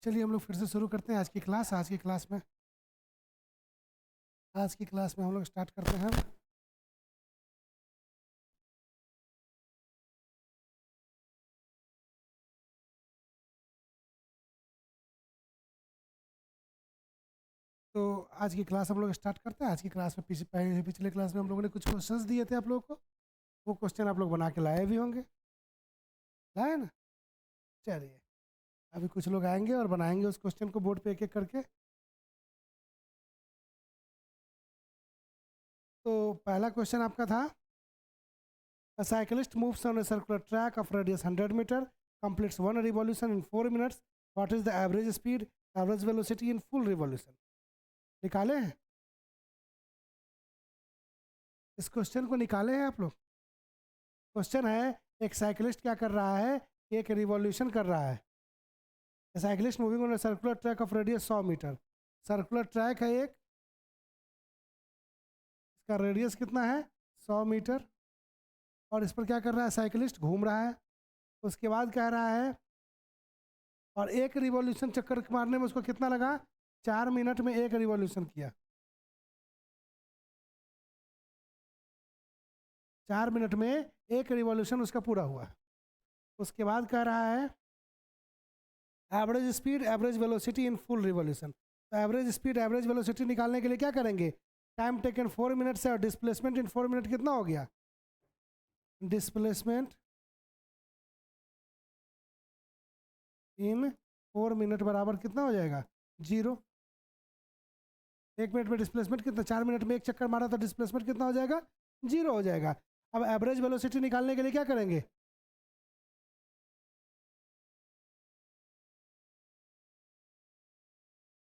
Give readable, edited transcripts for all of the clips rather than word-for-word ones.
चलिए हम लोग फिर से शुरू करते हैं आज की क्लास। आज की क्लास में हम लोग स्टार्ट करते हैं। तो आज की क्लास हम लोग स्टार्ट करते हैं। आज की क्लास में पिछले क्लास में हम लोगों ने कुछ क्वेश्चंस दिए थे आप लोगों को। वो क्वेश्चन आप लोग बना के लाए भी होंगे, लाए ना? चलिए अभी कुछ लोग आएंगे और बनाएंगे उस क्वेश्चन को बोर्ड पे एक एक करके। तो पहला क्वेश्चन आपका था, A cyclist moves on a circular track of radius 100 meter, completes one revolution in 4 minutes. What is the average speed, average velocity in full revolution? निकाले हैं? इस क्वेश्चन को निकाले हैं आप लोग? क्वेश्चन है, एक साइकिलिस्ट क्या कर रहा है, एक रिवॉल्यूशन कर रहा है। Cyclist moving on circular track of radius 100 metre. Circular track है एक, इसका रेडियस कितना है 100 मीटर, और इस पर क्या कर रहा है साइकिलिस्ट, घूम रहा है। उसके बाद कह रहा है, और एक रिवॉल्यूशन चक्कर मारने में उसको कितना लगा, 4 मिनट में एक रिवॉल्यूशन किया। 4 मिनट में एक रिवॉल्यूशन उसका पूरा हुआ। उसके बाद कह रहा है average speed average velocity in full revolution. तो एवरेज स्पीड एवरेज वेलोसिटी निकालने के लिए क्या करेंगे, टाइम टेकन 4 मिनट से और डिस्प्लेसमेंट इन 4 मिनट कितना हो गया, डिस्प्लेसमेंट इन 4 मिनट बराबर कितना हो जाएगा, 0। 1 मिनट में डिस्प्लेसमेंट कितना, 4 मिनट में एक चक्कर मारा तो डिस्प्लेसमेंट कितना हो जाएगा, 0 हो जाएगा। अब एवरेज वेलोसिटी निकालने के लिए क्या करेंगे,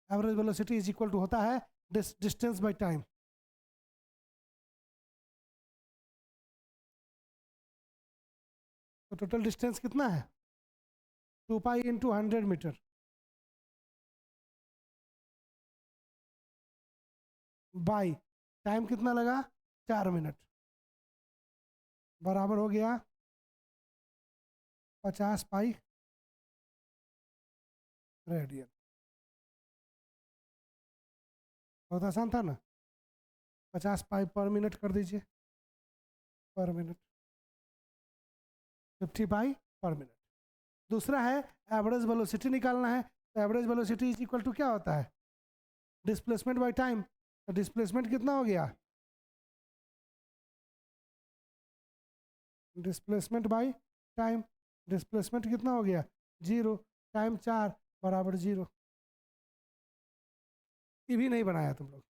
average velocity is equal to होता है डिस्टेंस बाय टाइम। तो टोटल डिस्टेंस कितना है, 2 pi into 100 metre by time कितना लगा, 4 मिनट, बराबर हो गया 50 पाई रेडियन। बहुत आसान था ना, 50 पाई पर मिनट कर दीजिए, पर मिनट 50 पाई पर मिनट। दूसरा है एवरेज वेलोसिटी निकालना है। तो average velocity is equal to क्या होता है, डिस्प्लेसमेंट बाय टाइम। तो डिस्प्लेसमेंट कितना हो गया, डिस्प्लेसमेंट बाय टाइम, डिस्प्लेसमेंट कितना हो गया, 0। टाइम 4 बराबर 0। ये भी नहीं बनाया तुम लोग।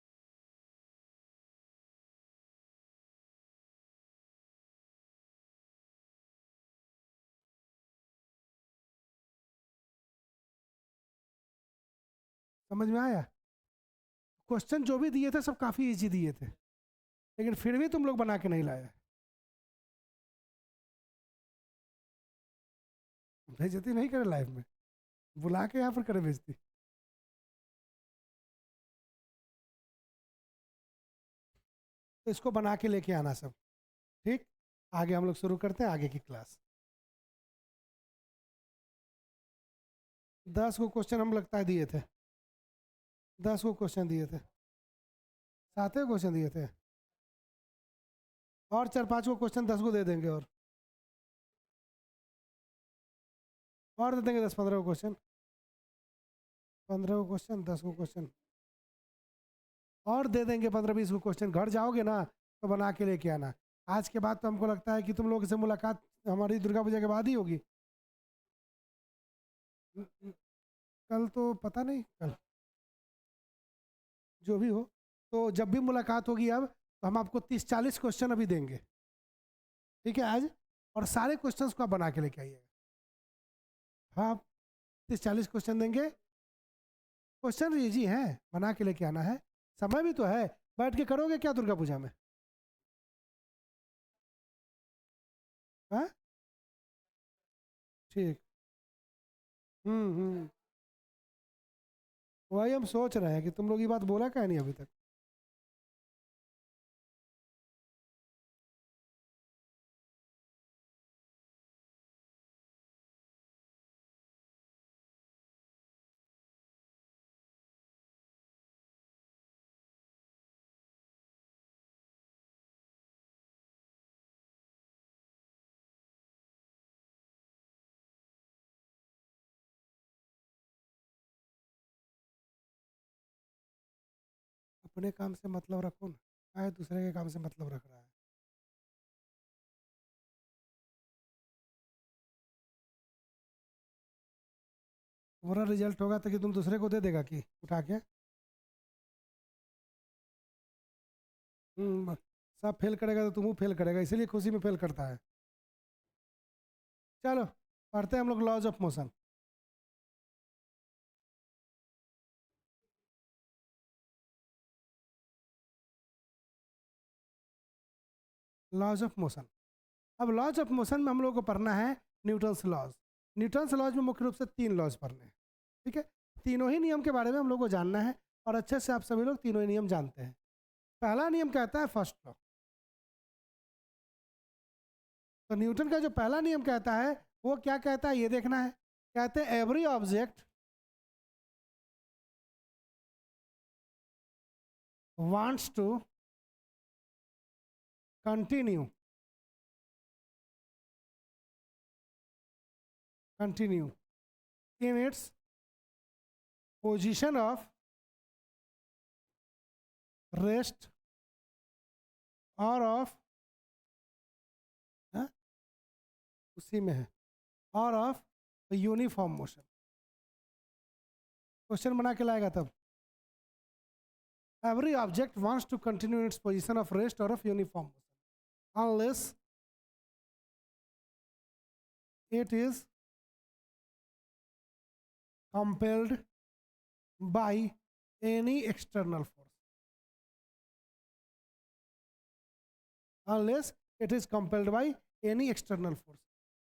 समझ में आया? क्वेश्चन जो भी दिए थे सब काफ़ी इजी दिए थे, लेकिन फिर भी तुम लोग बना के नहीं लाए। बेइज्जती नहीं करे लाइफ में, बुला के यहाँ पर करे बेइज्जती। तो इसको बना के लेके आना सब, ठीक। आगे हम लोग शुरू करते हैं आगे की क्लास। 10 को क्वेश्चन हम लगता है दिए थे, 10 को क्वेश्चन दिए थे, 7 क्वेश्चन दिए थे, और 4-5 को क्वेश्चन 10 को दे देंगे, और दे देंगे 10-15 को क्वेश्चन, 15 को क्वेश्चन, 10 को क्वेश्चन, और दे देंगे 15-20 को क्वेश्चन। घर जाओगे ना तो बना के लेके आना। आज के बाद तो हमको लगता है कि तुम लोगों से मुलाकात हमारी दुर्गा पूजा के बाद ही होगी। कल तो पता नहीं, कल जो भी हो, तो जब भी मुलाकात होगी अब, तो हम आपको 30-40 क्वेश्चन अभी देंगे, ठीक है आज। और सारे क्वेश्चंस को आप बना के लेके आइएगा। हाँ, 30-40 क्वेश्चन देंगे। क्वेश्चन इजी है, बना के लेके आना है। समय भी तो है, बैठ के करोगे क्या दुर्गा पूजा में? हाँ, ठीक। हम्म। वही हम सोच रहे हैं कि तुम लोग ये बात बोला क्या नहीं अभी तक। अपने काम से मतलब रखो ना, चाहे दूसरे के काम से मतलब रख रहा है। पूरा रिजल्ट होगा तो कि तुम दूसरे को दे देगा कि उठा के। सब फेल करेगा तो तुम फेल करेगा, इसीलिए खुशी में फेल करता है। चलो पढ़ते हैं हम लोग laws of motion. Laws of motion. अब लॉज ऑफ मोशन में हम लोग को पढ़ना है न्यूटन्स लॉज। न्यूटन्स लॉज में मुख्य रूप से 3 लॉज पढ़ने हैं। ठीक है, तीनों ही नियम के बारे में हम लोग को जानना है और अच्छे से आप सभी लोग तीनों ही नियम जानते हैं। पहला नियम कहता है फर्स्ट लॉ। तो न्यूटन का जो पहला नियम कहता है वो क्या कहता है ये देखना है। कहते हैं every object wants to continue in its position of rest और ऑफ, उसी में है, और ऑफ यूनिफॉर्म मोशन। क्वेश्चन बना के लाएगा तब। Every object wants to continue in its position of rest और of uniform motion unless it is compelled by any external force, unless it is compelled by any external force।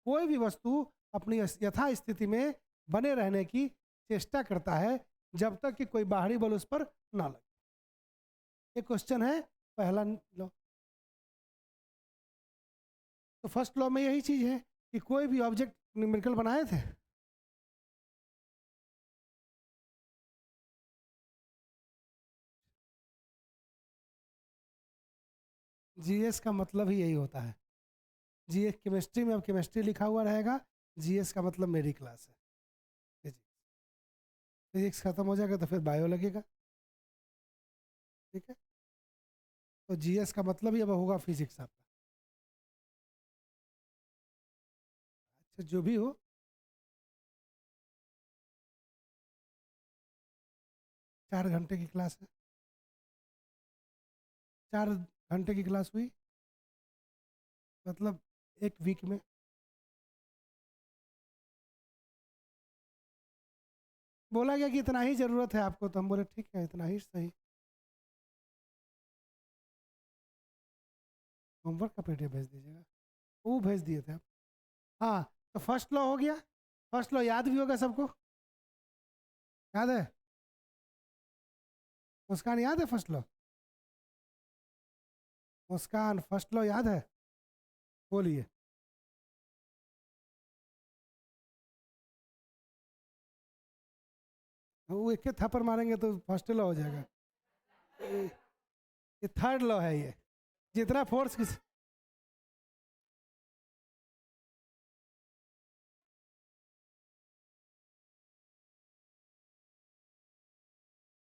कोई भी वस्तु अपनी यथा स्थिति में बने रहने की चेष्टा करता है जब तक कि कोई बाहरी बल उस पर ना लगे। ये क्वेश्चन है पहला लॉ। तो फर्स्ट लॉ में यही चीज है कि कोई भी ऑब्जेक्ट न्यूमेरिकल बनाए थे। जीएस का मतलब ही यही होता है। जीएस केमिस्ट्री में अब केमिस्ट्री लिखा हुआ रहेगा, जीएस का मतलब मेरी क्लास है। फिजिक्स खत्म हो जाएगा तो फिर बायो लगेगा। ठीक है, तो जीएस का मतलब ही अब होगा फिजिक्स आपका। अच्छा जो भी हो, 4 घंटे की क्लास है, 4 घंटे की क्लास हुई मतलब एक वीक में। बोला गया कि इतना ही ज़रूरत है आपको, तो हम बोले ठीक है इतना ही सही। होमवर्क का पीडीएफ भेज दीजिएगा, वो भेज दिए थे आप। हाँ, तो फर्स्ट लॉ हो गया। फर्स्ट लॉ याद भी होगा सबको, याद है? मुस्कान याद है फर्स्ट लॉ? मुस्कान फर्स्ट लॉ याद है? बोलिए। वो एक थप्पड़ मारेंगे तो फर्स्ट लॉ हो जाएगा। ये थर्ड लॉ है। ये जितना फोर्स किस,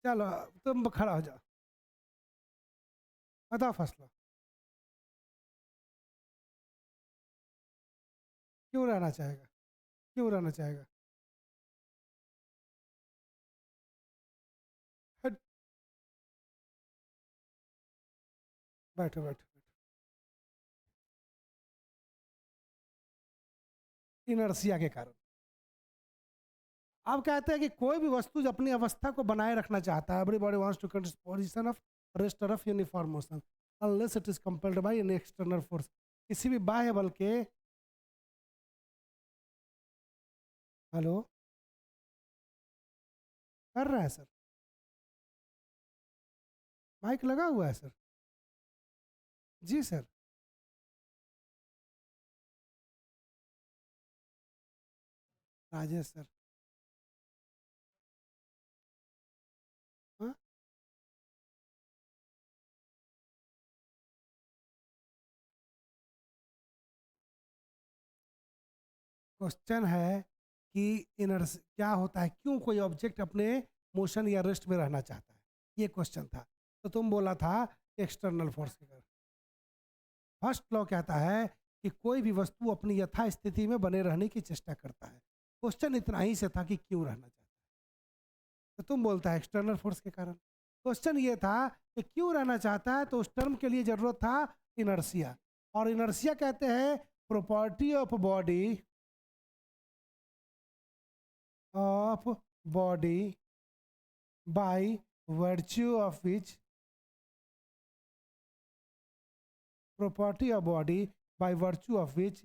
चलो तुम खड़ा हो जाओ, बताओ फर्स्ट लॉ। क्यों रहना चाहेगा? क्यों रहना चाहेगा? हट, बैठो बैठो। इनर्सिया के कारण। अब कहते हैं कि कोई भी वस्तु जो अपनी अवस्था को बनाए रखना चाहता है, everybody wants to position of rest और of uniform motion unless it is compelled by an external force. किसी भी बाह्य बल के, हेलो कर रहा है सर, माइक लगा हुआ है सर? जी सर। राजेश सर। हाँ, क्वेश्चन है कि इनर्स क्या होता है, क्यों कोई ऑब्जेक्ट अपने मोशन या रेस्ट में रहना चाहता है, ये क्वेश्चन था। तो तुम बोला था एक्सटर्नल फोर्स के कारण। फर्स्ट लॉ कहता है कि कोई भी वस्तु अपनी यथा स्थिति में बने रहने की चेष्टा करता है। क्वेश्चन इतना ही से था कि क्यों रहना चाहता है, तो तुम बोलता है एक्सटर्नल फोर्स के कारण। क्वेश्चन ये था कि क्यों रहना चाहता है, तो उस टर्म के लिए जरूरत था इनर्शिया, और इनर्शिया कहते हैं property of body by virtue of which property of body by virtue of which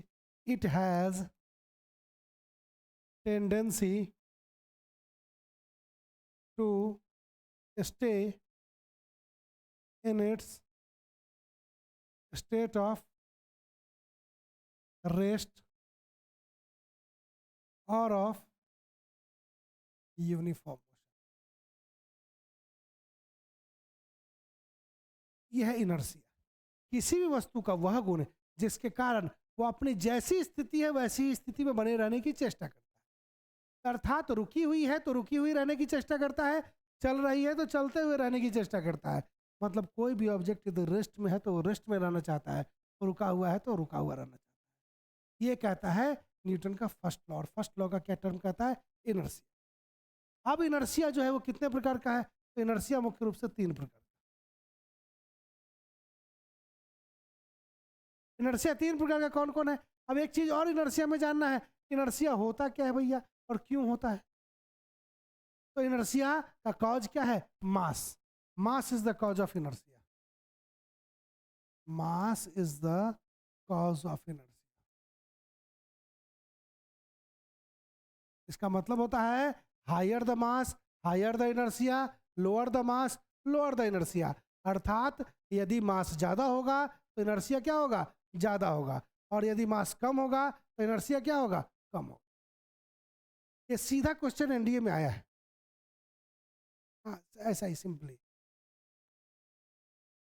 it has tendency to stay in its state of rest or of uniform motion। यह है inertia, किसी भी वस्तु का वह गुण जिसके कारण वो अपनी जैसी स्थिति है वैसी स्थिति में बने रहने की चेष्टा करता है। अर्थात रुकी हुई है तो रुकी हुई रहने की चेष्टा करता है, चल रही है तो चलते हुए रहने की चेष्टा करता है। मतलब कोई भी ऑब्जेक्ट यदि रेस्ट में है तो वो रेस्ट में रहना चाहता है, और रुका हुआ है तो रुका हुआ रहना चाहता है। ये कहता है न्यूटन का फर्स्ट लॉ। और फर्स्ट लॉ का क्या टर्म कहता है? इनर्शिया। अब इनर्शिया जो है वो कितने प्रकार का है? तो इनर्शिया मुख्य रूप से 3 प्रकार। इनर्शिया 3 प्रकार का कौन कौन है? अब एक चीज और इनर्शिया में जानना है, इनर्शिया होता क्या है भैया और क्यों होता है? तो इनर्शिया का कॉज क्या है? Mass. Mass is the cause of inertia. Mass is the cause of inertia. इसका मतलब होता है higher the mass higher the inertia, lower the mass lower the inertia. अर्थात यदि मास ज्यादा होगा तो इनर्शिया क्या होगा? ज्यादा होगा, और यदि मास कम होगा तो इनर्शिया क्या होगा? कम होगा। ये सीधा क्वेश्चन एनडीए में आया है। हाँ, ऐसा ही सिंपली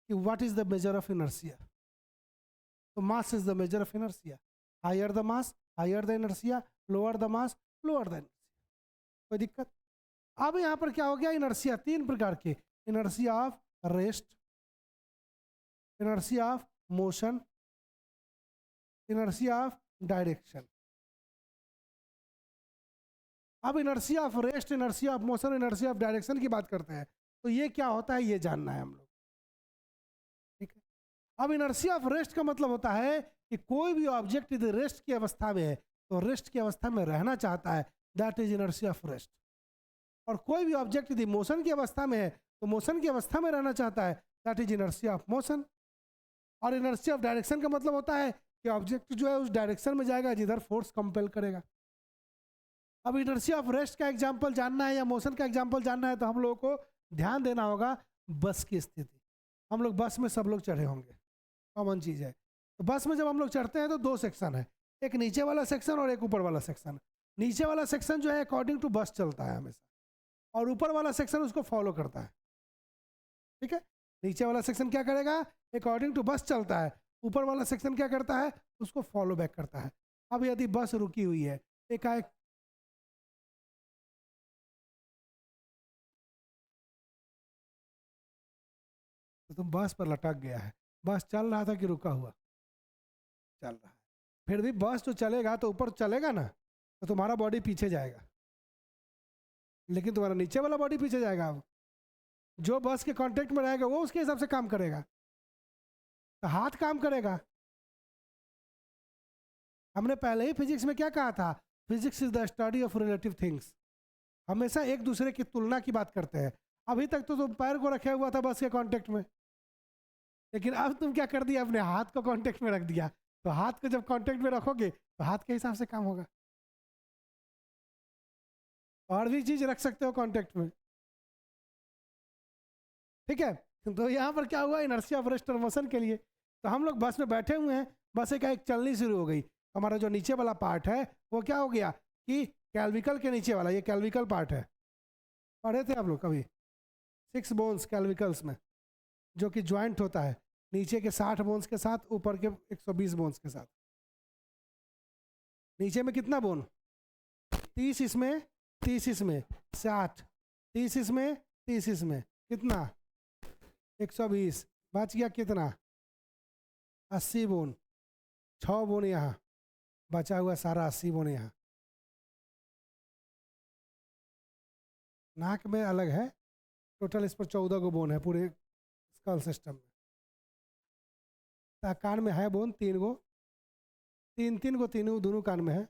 कि what is the measure of inertia? तो mass is the measure of inertia. Higher the mass higher the inertia, lower the mass lower the inertia. कोई दिक्कत? अब यहां पर क्या हो गया? इनर्शिया 3 प्रकार के, inertia of rest, inertia of motion, inertia of direction. अब inertia of rest, inertia of motion, inertia of direction की बात करते हैं, तो ये क्या होता है ये जानना है हम लोग। ठीक है, अब इनर्शिया ऑफ रेस्ट का मतलब होता है कि कोई भी ऑब्जेक्ट यदि रेस्ट की अवस्था में है तो रेस्ट की अवस्था में रहना चाहता है, that is inertia of rest. और कोई भी ऑब्जेक्ट यदि मोशन की अवस्था में है तो मोशन की अवस्था में रहना चाहता है, that is inertia of motion. और इनर्शिया ऑफ डायरेक्शन का मतलब होता है कि ऑब्जेक्ट जो है उस डायरेक्शन में जाएगा जिधर फोर्स कंपेल करेगा। अब इनर्शिया ऑफ रेस्ट का एग्जांपल जानना है या मोशन का एग्जांपल जानना है तो हम लोगों को ध्यान देना होगा बस की स्थिति। हम लोग बस में सब लोग चढ़े होंगे, कॉमन चीज़ है। तो बस में जब हम लोग चढ़ते हैं तो 2 सेक्शन है, एक नीचे वाला सेक्शन और एक ऊपर वाला सेक्शन। नीचे वाला सेक्शन जो है अकॉर्डिंग टू बस चलता है हमेशा, और ऊपर वाला सेक्शन उसको फॉलो करता है। ठीक है, नीचे वाला सेक्शन क्या करेगा? अकॉर्डिंग टू बस चलता है। ऊपर वाला सेक्शन क्या करता है? उसको फॉलो बैक करता है। अब यदि बस रुकी हुई है, एकाएक तो तुम बस पर लटक गया है। बस चल रहा था कि रुका हुआ? चल रहा है। फिर भी बस जो चलेगा तो ऊपर चलेगा ना, तो तुम्हारा बॉडी पीछे जाएगा, लेकिन तुम्हारा नीचे वाला बॉडी पीछे जाएगा। अब जो बस के कांटेक्ट में रहेगा वो उसके हिसाब से काम करेगा, तो हाथ काम करेगा। हमने पहले ही फिजिक्स में क्या कहा था? Physics is the study of relative things. हमेशा एक दूसरे की तुलना की बात करते हैं। अभी तक तो तुम पैर को रखे हुआ था बस के कांटेक्ट में, लेकिन अब तुम क्या कर दिया? अपने हाथ को कांटेक्ट में रख दिया। तो हाथ को जब कांटेक्ट में रखोगे तो हाथ के हिसाब से काम होगा। और भी चीज रख सकते हो कांटेक्ट में। ठीक है, तो यहाँ पर क्या हुआ? इनर्शिया ऑफ रेस्ट और मोशन के लिए तो हम लोग बस में बैठे हुए हैं, बस एक चलनी शुरू हो गई। हमारा जो नीचे वाला पार्ट है वो क्या हो गया कि कैल्विकल के नीचे वाला, ये कैल्विकल पार्ट है। पढ़े थे आप लोग कभी? 6 बोन्स कैल्विकल्स में, जो कि ज्वाइंट होता है नीचे के 60 बोन्स के साथ, ऊपर के 120 बोन्स के साथ। नीचे में कितना बोन? 30 इसमें 30 इसमें 60, 30 इसमें 30 इसमें, कितना? 120 बच गया कितना 80 बूंद 6 बूंद यहाँ बचा हुआ सारा 80 बूंद यहाँ नाक में अलग है टोटल इस पर 14 गो बोन है पूरे स्कल सिस्टम में कान में है बोन 3 गो 3 गो तीनों दोनों कान में है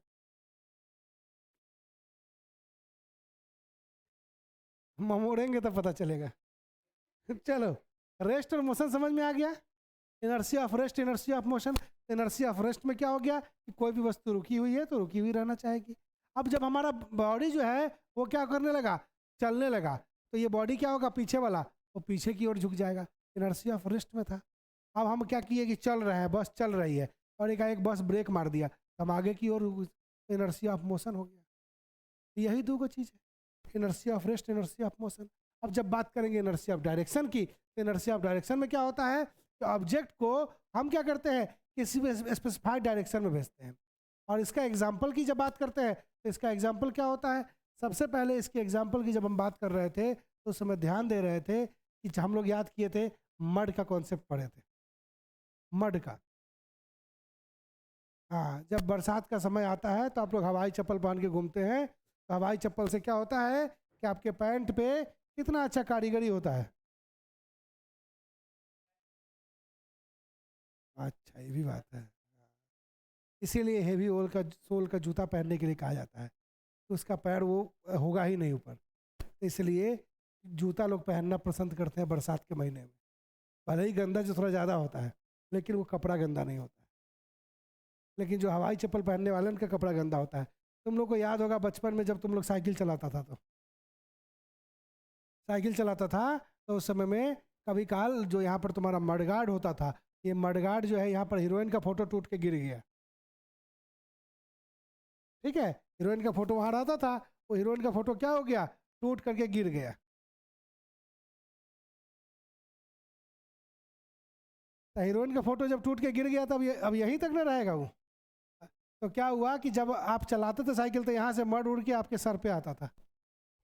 मोड़ेंगे तो पता चलेगा चलो रेस्ट और मोशन समझ में आ गया inertia of rest inertia of motion inertia of rest में क्या हो गया कि कोई भी वस्तु रुकी हुई है तो रुकी हुई रहना चाहेगी अब जब हमारा बॉडी जो है वो क्या करने लगा चलने लगा तो ये बॉडी क्या होगा पीछे वाला वो पीछे की ओर झुक जाएगा इनर्सी ऑफ रेस्ट में था अब हम क्या किए कि चल रहे हैं बस चल रही है और एक बस ब्रेक मार दिया हम आगे की ओर इनर्सी ऑफ मोशन हो गया यही दो चीज़ है inertia of rest inertia of motion अब जब बात करेंगे इनर्सी ऑफ डायरेक्शन की तो इनर्सी ऑफ डायरेक्शन में क्या होता है कि ऑब्जेक्ट को हम क्या करते हैं किसी भी स्पेसिफाइड डायरेक्शन में भेजते हैं और इसका एग्जाम्पल की जब बात करते हैं तो इसका एग्जाम्पल क्या होता है सबसे पहले इसके एग्जाम्पल की जब हम बात कर रहे थे तो उस समय ध्यान दे रहे थे कि हम लोग याद किए थे मड का कॉन्सेप्ट पढ़े थे मड का हाँ जब बरसात का समय आता है तो आप लोग हवाई चप्पल पहन के घूमते हैं तो हवाई चप्पल से क्या होता है कि आपके पैंट पे कितना अच्छा कारीगरी होता है अच्छा ये भी बात है इसीलिए हेवी सोल का जूता पहनने के लिए कहा जाता है तो उसका पैर वो होगा ही नहीं ऊपर इसलिए जूता लोग पहनना पसंद करते हैं बरसात के महीने में भले ही गंदा जो थोड़ा ज़्यादा होता है लेकिन वो कपड़ा गंदा नहीं होता है लेकिन जो हवाई चप्पल पहनने वाले उनका कपड़ा गंदा होता है तुम लोग को याद होगा बचपन में जब तुम लोग साइकिल चलाता था तो साइकिल चलाता था तो उस समय में कभी काल जो यहाँ पर तुम्हारा मडगार्ड होता था ये मडगार्ड जो है यहाँ पर हीरोइन का फोटो टूट के गिर गया ठीक है हीरोइन का फोटो वहां रहता था वो हीरोइन का फोटो क्या हो गया टूट करके गिर गया तो हीरोइन का फोटो जब टूट के गिर गया तब अब यहीं तक ना रहेगा वो तो क्या हुआ कि जब आप चलाते थे साइकिल तो यहाँ से मड उड़ के आपके सर पे आता था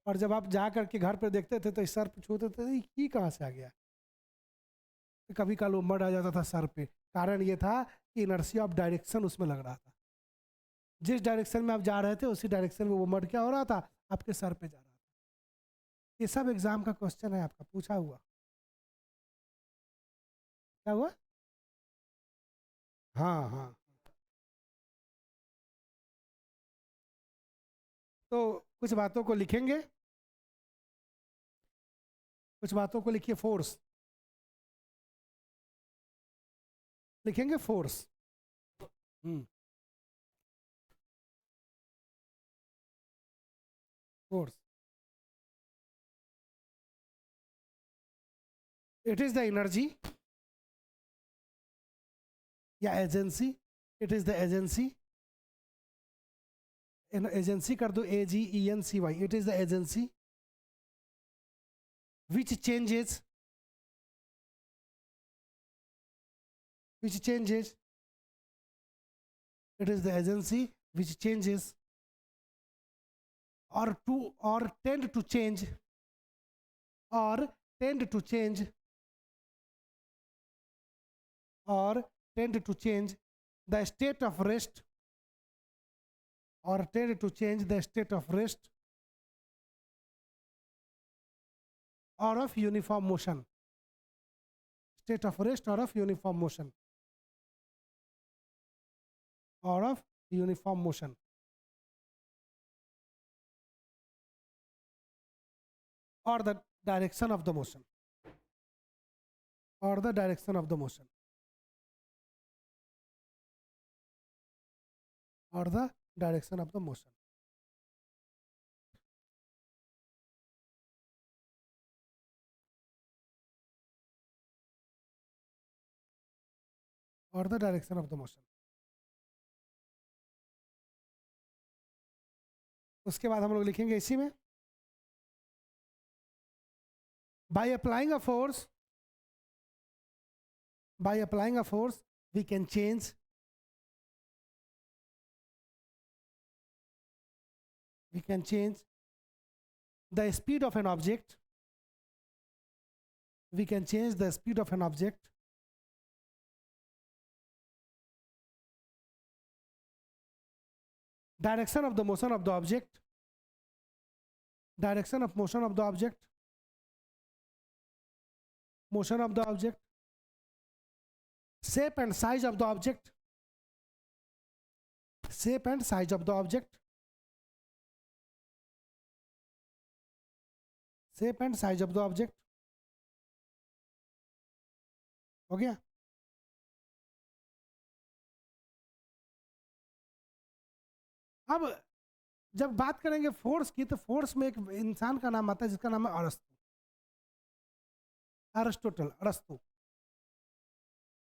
और जब आप जा करके घर पे देखते थे तो इस सर पे छूते थे ये कहाँ से आ गया तो कभी कल वो मड आ जाता था सर पे कारण ये था कि इनर्सी ऑफ डायरेक्शन उसमें लग रहा था जिस डायरेक्शन में आप जा रहे थे उसी डायरेक्शन में वो मड क्या हो रहा था आपके सर पे जा रहा था ये सब एग्जाम का क्वेश्चन है आपका पूछा हुआ क्या हुआ हाँ हाँ तो कुछ बातों को लिखेंगे कुछ बातों को लिखिए फोर्स लिखेंगे force force it is the energy या agency it is the agency agency कर दो AGENCY it is the agency which changes it is the agency which changes or tend to change or tend to change or tend to change the state of rest or tend to change the state of rest or of uniform motion state of rest or of uniform motion or of uniform motion or the direction of the motion or the direction of the motion or the direction of the motion or the direction of the motion उसके बाद हम लोग लिखेंगे इसी में by applying a force we can change the speed of an object we can change the speed of an object direction of the motion of the object, direction of motion of the object, motion of the object, shape and size of the object, shape and size of the object, shape and size of the object. हो गया? अब जब बात करेंगे force की, तो force में एक इंसान का नाम आता है जिसका नाम है अरस्तु, अरिस्टोटल, अरस्तु।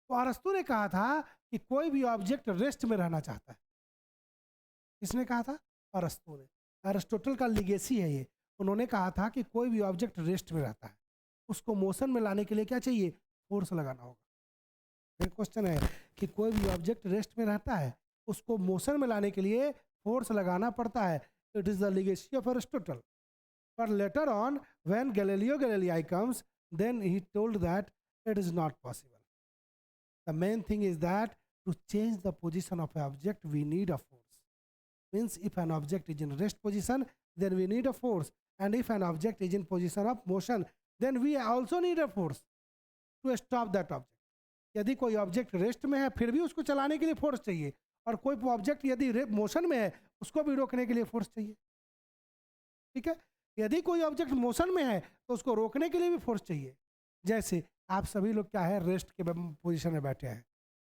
तो अरस्तु ने कहा था कि कोई भी ऑब्जेक्ट रेस्ट में रहना चाहता है। किसने कहा था? अरस्तु ने। अरिस्टोटल का लिगेसी है ये। उन्होंने कहा था कि कोई भी ऑब्जेक्ट रेस्ट में रहता है, उसको मोशन में लाने के लिए क्या चाहिए? फोर्स लगाना होगा। फिर क्वेश्चन है कि कोई भी ऑब्जेक्ट रेस्ट में रहता है, उसको मोशन में लाने के लिए फोर्स लगाना पड़ता है। It is the legacy of Aristotle. But later on, when Galileo Galilei comes, then he told that it is not possible. The main thing is that to change the position of an object, we need a force. Means if an object is in rest position, then we need a force. And if an object is in position of motion, then we also need a force to stop that object. यदि कोई object rest में है फिर भी उसको चलाने के लिए फोर्स चाहिए, और कोई ऑब्जेक्ट यदि मोशन में है उसको भी रोकने के लिए फोर्स चाहिए। ठीक है? यदि कोई ऑब्जेक्ट मोशन में है तो उसको रोकने के लिए भी फोर्स चाहिए। जैसे आप सभी लोग क्या है, रेस्ट के पोजीशन में बैठे हैं,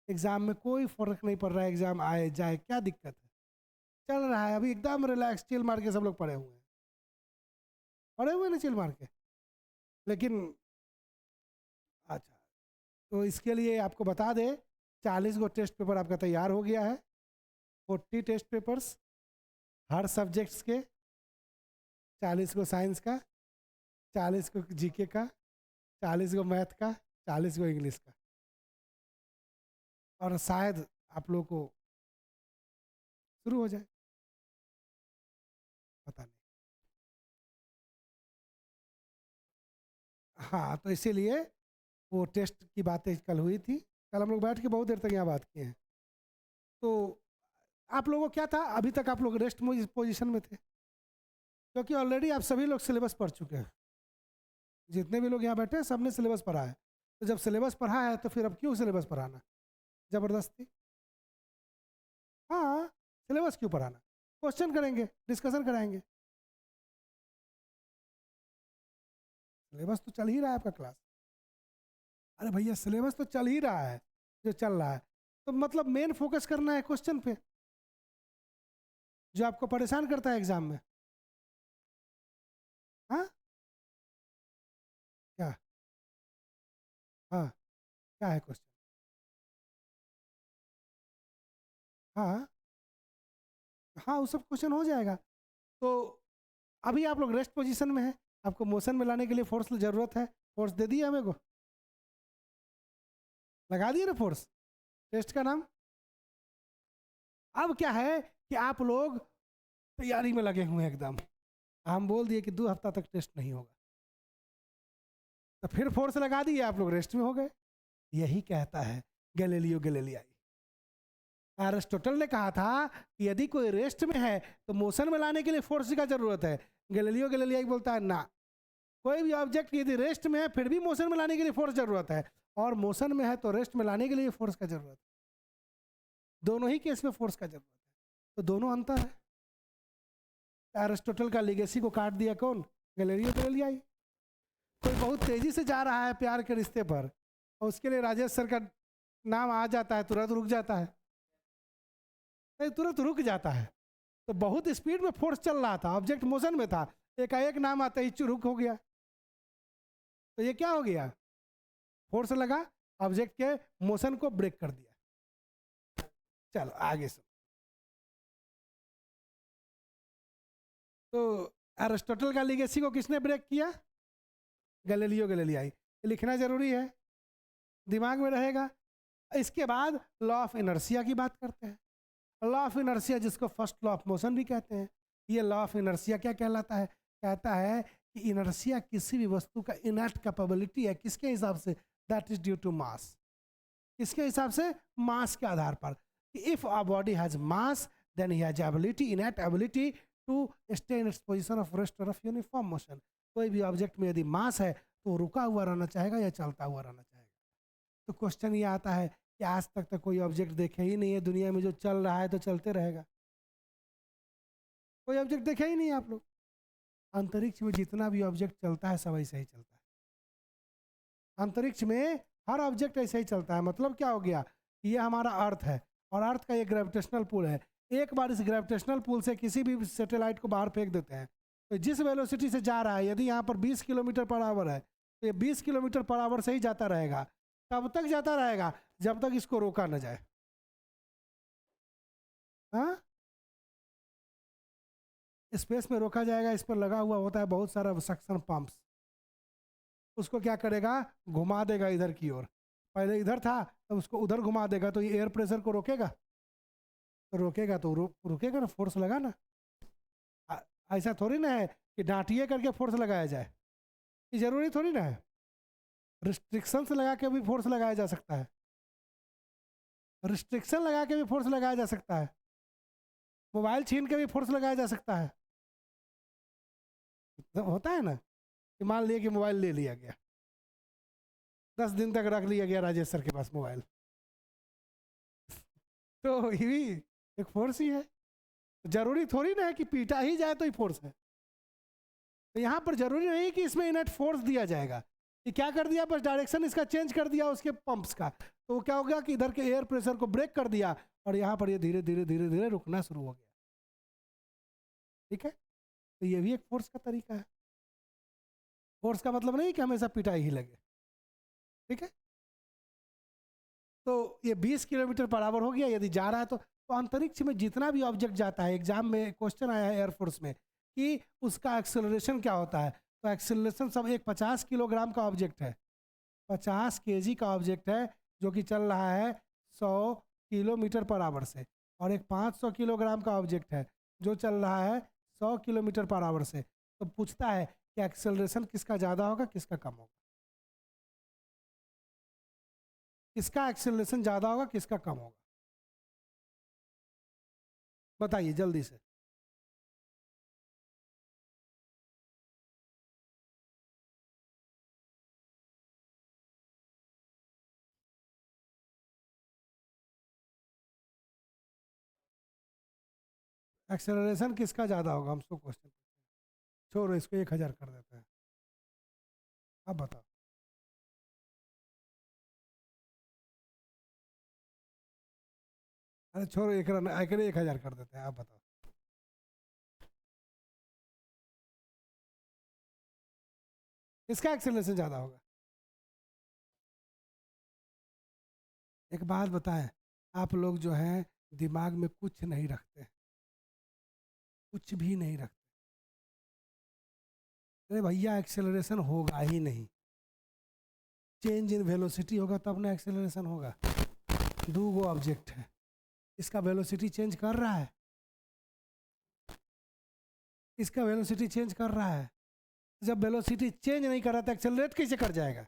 एग्जाम में कोई फर्क नहीं पड़ रहा है, एग्जाम आए जाए क्या दिक्कत है, चल रहा है अभी एकदम रिलैक्स, चिल मार के सब लोग पड़े हुए हैं ना, चिल मार के। लेकिन अच्छा, तो इसके लिए आपको बता दें 40 गो टेस्ट पेपर आपका तैयार हो गया है। 40 टेस्ट पेपर्स हर सब्जेक्ट्स के, 40 को साइंस का, 40 को जीके का, 40 को मैथ का, 40 को इंग्लिश का। और शायद आप लोगों को शुरू हो जाए, पता नहीं। हाँ, तो इसीलिए वो टेस्ट की बातें कल हुई थी, कल हम लोग बैठ के बहुत देर तक यहाँ बात किए हैं। तो आप लोगों को क्या था, अभी तक आप लोग रेस्ट पोजीशन में थे, क्योंकि ऑलरेडी आप सभी लोग सिलेबस पढ़ चुके हैं। जितने भी लोग यहाँ बैठे हैं सबने सिलेबस पढ़ा है। तो जब सिलेबस पढ़ा है तो फिर अब क्यों सिलेबस पढ़ाना जबरदस्ती? हाँ, सिलेबस क्यों पढ़ाना? क्वेश्चन करेंगे, डिस्कशन कराएंगे। सिलेबस तो चल ही रहा है आपका क्लास। अरे भैया सिलेबस तो चल ही रहा है, जो चल रहा है तो मतलब मेन फोकस करना है क्वेश्चन पे, जो आपको परेशान करता है एग्जाम में। हाँ क्या? हाँ क्या है क्वेश्चन? हाँ हाँ, वो सब क्वेश्चन हो जाएगा। तो अभी आप लोग रेस्ट पोजीशन में हैं, आपको मोशन में लाने के लिए फोर्स की जरूरत है। फोर्स दे दिए हमें को, लगा दिए ना फोर्स, टेस्ट का नाम। अब क्या है कि आप लोग तैयारी में लगे हुए हैं एकदम। हम बोल दिए कि 2 हफ्ता तक टेस्ट नहीं होगा, तो फिर फोर्स लगा दिए, आप लोग रेस्ट में हो गए। यही कहता है गैलीलियो गैलीलियाई। एरिस्टोटल ने कहा था कि यदि कोई रेस्ट में है तो मोशन में लाने के लिए फोर्स की जरूरत है। गैलीलियो गैलीलियाई बोलता है ना, कोई भी ऑब्जेक्ट यदि रेस्ट में है फिर भी मोशन में लाने के लिए फोर्स जरूरत है, और मोशन में है तो रेस्ट में लाने के लिए फोर्स का जरूरत है। दोनों ही केस में फोर्स का जरूरत है, तो दोनों अंतर है। एरिस्टोटल का लिगेसी को काट दिया कौन? गैलीलियो गैलीलियाई। कोई बहुत तेजी से जा रहा है प्यार के रिश्ते पर, और उसके लिए राजेश सर का नाम आ जाता है, तुरंत रुक जाता है, तुरंत रुक जाता है। तो बहुत स्पीड में फोर्स चल रहा था, ऑब्जेक्ट मोशन में था, एक नाम आता ही रुक हो गया। तो ये क्या हो गया? फोर्स लगा, ऑब्जेक्ट के मोशन को ब्रेक कर दिया। चलो आगे से। तो एरिस्टोटल का लिगेसी को किसने ब्रेक किया? गैलीलियो गैलीलियाई। लिखना जरूरी है, दिमाग में रहेगा। इसके बाद लॉ ऑफ इनर्शिया की बात करते हैं। लॉ ऑफ इनर्शिया जिसको फर्स्ट लॉ ऑफ मोशन भी कहते हैं। ये लॉ ऑफ इनर्शिया क्या कहलाता है? कहता है कि इनर्शिया किसी भी वस्तु का इनर्ट कैपेबिलिटी है, किसके हिसाब से? That is due to mass. किसके हिसाब से? मास के आधार पर। If a body has mass then he has ability, inert ability to stay in its position of rest और ऑफ यूनिफॉर्म मोशन। कोई भी ऑब्जेक्ट में यदि मास है तो रुका हुआ रहना चाहेगा या चलता हुआ रहना चाहेगा। तो क्वेश्चन ये आता है कि आज तक तो कोई ऑब्जेक्ट देखे ही नहीं है दुनिया में जो चल रहा है तो चलते रहेगा। कोई ऑब्जेक्ट देखे ही नहीं आप लोग। अंतरिक्ष में जितना भी ऑब्जेक्ट चलता है सब ऐसे ही चलता है। अंतरिक्ष में हर ऑब्जेक्ट ऐसे ही चलता है। मतलब क्या हो गया? ये हमारा अर्थ है और अर्थ का ये ग्रेविटेशनल पुल है। एक बार इस ग्रेविटेशनल पुल से किसी भी सैटेलाइट को बाहर फेंक देते हैं तो जिस वेलोसिटी से जा रहा है, यदि यहाँ पर 20 किलोमीटर पर आवर है तो ये 20 किलोमीटर पर आवर से ही जाता रहेगा। तब तक जाता रहेगा जब तक इसको रोका न जाए। हाँ, स्पेस में रोका जाएगा। इस पर लगा हुआ होता है बहुत सारा सक्शन पंप्स। उसको क्या करेगा? घुमा देगा इधर की ओर। पहले इधर था तो उसको उधर घुमा देगा तो ये एयर प्रेशर को रोकेगा। तो रोकेगा तो रुकेगा ना, फोर्स लगा ना। ऐसा थोड़ी ना है कि डांटिए करके फोर्स लगाया जाए, ये जरूरी थोड़ी ना है। रिस्ट्रिक्शंस लगा के भी फोर्स लगाया जा सकता है। रिस्ट्रिक्शन लगा के भी फोर्स लगाया जा सकता है। मोबाइल छीन के भी फोर्स लगाया जा सकता है। तो होता है ना कि मान लिया कि मोबाइल ले लिया गया, 10 दिन तक रख लिया गया राजेश सर के पास मोबाइल, तो ये भी एक फोर्स ही है। जरूरी थोड़ी ना है कि पीटा ही जाए तो ही फोर्स है। तो यहाँ पर जरूरी नहीं कि इसमें इनर्ट फोर्स दिया जाएगा। कि क्या कर दिया? बस डायरेक्शन इसका चेंज कर दिया उसके पंप्स का, तो वो क्या हो गया कि इधर के एयर प्रेशर को ब्रेक कर दिया और यहाँ पर ये धीरे धीरे धीरे धीरे रुकना शुरू हो गया। ठीक है, तो ये भी एक फोर्स का तरीका है। फोर्स का मतलब नहीं कि हमेशा पिटाई ही लगे। ठीक है, तो ये 20 किलोमीटर पर आवर हो गया यदि जा रहा है तो अंतरिक्ष में जितना भी ऑब्जेक्ट जाता है, एग्जाम में क्वेश्चन आया है एयरफोर्स में कि उसका एक्सेलरेशन क्या होता है। तो एक्सेलरेशन सब एक 50 किलोग्राम का ऑब्जेक्ट है, 50 केजी का ऑब्जेक्ट है जो कि चल रहा है 100 किलोमीटर पर आवर से, और एक 500 किलोग्राम का ऑब्जेक्ट है जो चल रहा है 100 किलोमीटर पर आवर से। तो पूछता है कि एक्सेलरेशन किसका ज़्यादा होगा किसका कम होगा? किसका एक्सेलरेशन ज़्यादा होगा किसका कम होगा? बताइए जल्दी से। एक्सेलरेशन किसका ज़्यादा होगा? हमसे क्वेश्चन छोड़ो, इसको 1000 कर देते हैं। अब बताओ। अरे छोड़ो, एक रन एकरे 1000 कर देते हैं। आप बताओ। किसका एक्सेलरेशन ज़्यादा होगा? एक बात बताएं, आप लोग जो हैं दिमाग में कुछ नहीं रखते, कुछ भी नहीं रखते। अरे भैया एक्सेलरेशन होगा ही नहीं, चेंज इन वेलोसिटी होगा तब ना एक्सेलरेशन होगा। दो गो ऑब्जेक्ट है, इसका वेलोसिटी चेंज कर रहा है, इसका वेलोसिटी चेंज कर रहा है। जब वेलोसिटी चेंज नहीं कर रहा तो एक्सेलरेट कैसे कर जाएगा?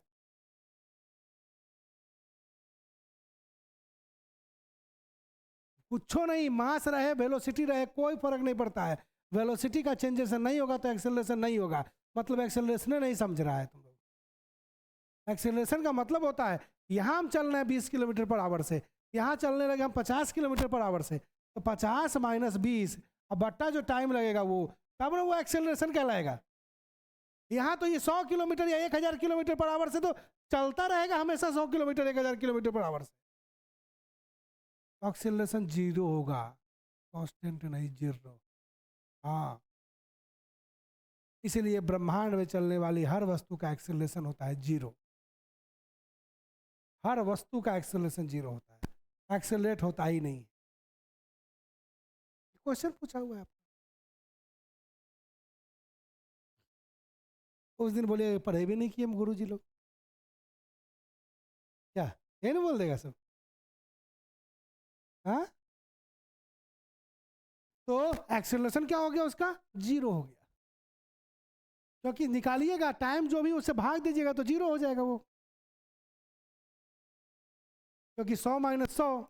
कुछो नहीं, मास रहे वेलोसिटी रहे कोई फर्क नहीं पड़ता है। वेलोसिटी का चेंजेशन नहीं होगा तो एक्सेलरेशन नहीं होगा। मतलब एक्सेलरेशन नहीं समझ रहा है तुम लोग। एक्सेलरेशन का मतलब होता है यहाँ हम चल रहे हैं 20 किलोमीटर पर आवर से, यहाँ चलने लगे हम 50 किलोमीटर पर आवर से, तो 50 माइनस 20 और बट्टा जो टाइम लगेगा वो, तब ना वो एक्सेलरेशन कहलाएगा। यहाँ तो ये 100 किलोमीटर या 1000 किलोमीटर पर आवर से तो चलता रहेगा हमेशा 100 किलोमीटर 1000 किलोमीटर पर आवर से, एक्सेलरेशन जीरो होगा, कांस्टेंट नहीं, जीरो। हाँ, इसीलिए ब्रह्मांड में चलने वाली हर वस्तु का एक्सेलरेशन होता है जीरो। हर वस्तु का एक्सेलरेशन जीरो होता है, एक्सेलरेट होता ही नहीं। क्वेश्चन पूछा हुआ है। उस दिन बोले पढ़े भी नहीं किए हम गुरु जी लोग, क्या ये नहीं बोल देगा सब? हाँ, तो एक्सेलरेशन क्या हो गया उसका? जीरो हो गया। क्योंकि निकालिएगा टाइम जो भी उससे भाग दीजिएगा तो 0 हो जाएगा वो, क्योंकि 100 माइनस 100,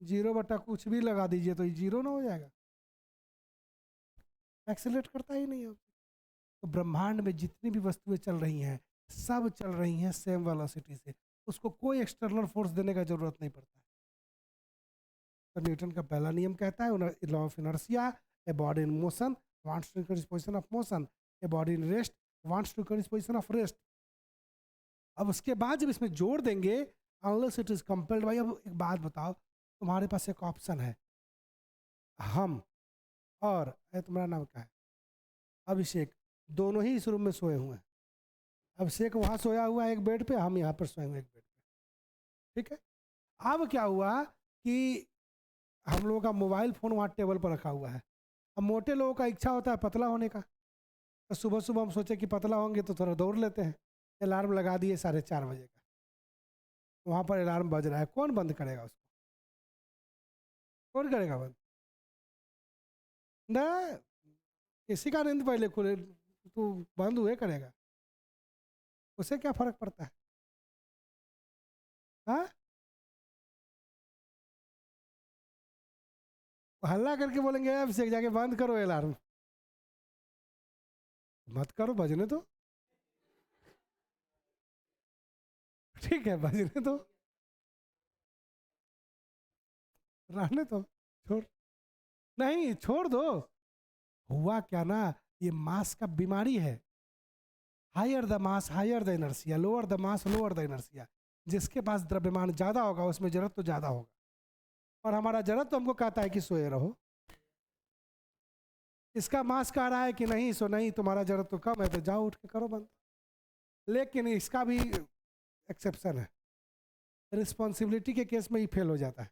0 बटा कुछ भी लगा दीजिए तो 0 ना हो जाएगा, एक्सेलरेट करता ही नहीं है। तो ब्रह्मांड में जितनी भी वस्तुएं चल रही हैं सब चल रही हैं सेम वेलोसिटी से, उसको कोई एक्सटर्नल फोर्स देने का जरूरत नहीं पड़ता है। तो न्यूटन का पहला नियम कहता है law of inertia, a body in motion wants to increase position of motion, a body in rest wants to increase position of rest. अब उसके बाद जब इसमें जोड़ देंगे unless it is compelled by, अब एक बात बताओ, तुम्हारे पास एक ऑप्शन है, हम और तुम्हारा नाम क्या है, अभिषेक, दोनों ही इस रूम में सोए हुए हैं। अभिषेक वहाँ सोया हुआ है एक बेड पे, हम यहाँ पर सोए हुए एक बेड पे, ठीक है। अब क्या हुआ कि हम लोगों का मोबाइल फ़ोन वहाँ टेबल पर रखा हुआ है। अब मोटे लोगों का इच्छा होता है पतला होने का, तो सुबह सुबह हम सोचे कि पतला होंगे तो थोड़ा दौड़ लेते हैं, अलार्म लगा दिए 4:30 बजे का, वहाँ पर अलार्म बज रहा है, कौन बंद करेगा उसको, कौन करेगा बंद? ना, किसी का नींद पहले खुले तो बंद हुए करेगा, उससे क्या फर्क पड़ता है? हाँ, हल्ला करके बोलेंगे अभिषेक जाके बंद करो अलार्म, मत करो, बजने दो, ठीक है बजने दो, रहने दो, छोड़, नहीं छोड़ दो। हुआ क्या ना, ये मास का बीमारी है, higher the mass higher the inertia, lower the mass lower the inertia. जिसके पास द्रव्यमान ज्यादा होगा उसमें जरूरत तो ज्यादा होगा, और हमारा जरूरत तो हमको कहता है कि सोए रहो, इसका मास कह रहा है कि नहीं सो नहीं, तुम्हारा जरूरत तो कम है तो जाओ उठ के करो बंद। लेकिन इसका भी एक्सेप्शन है, रिस्पॉन्सिबिलिटी के केस में ही फेल हो जाता है।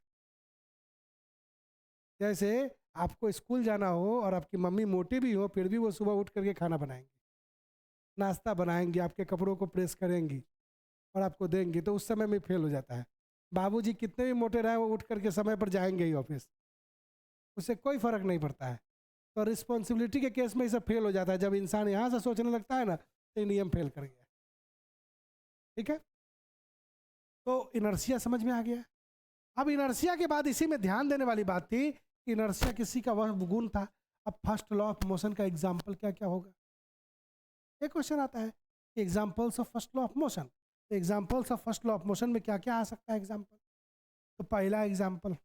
जैसे आपको स्कूल जाना हो और आपकी मम्मी मोटी भी हो फिर भी वो सुबह उठ करके खाना बनाएंगी, नाश्ता बनाएंगी, आपके कपड़ों को प्रेस करेंगी और आपको देंगी, तो उस समय में फेल हो जाता है। बाबूजी कितने भी मोटे रहे वो उठ करके समय पर जाएंगे ही ऑफिस, उससे कोई फर्क नहीं पड़ता है। तो रिस्पॉन्सिबिलिटी के केस में ये सब फेल हो जाता है, जब इंसान यहाँ से सोचने लगता है ना तो ये नियम फेल कर गया, ठीक है। तो इनर्शिया समझ में आ गया। अब इनर्शिया के बाद इसी में ध्यान देने वाली बात थी, इनर्शिया किसी का वह गुण था। अब फर्स्ट लॉ ऑफ मोशन का एग्जाम्पल क्या क्या होगा, एक क्वेश्चन आता है, examples of first law of motion. Examples of first law of motion में क्या क्या आ सकता है एग्जाम्पल? तो पहला एग्जाम्पल,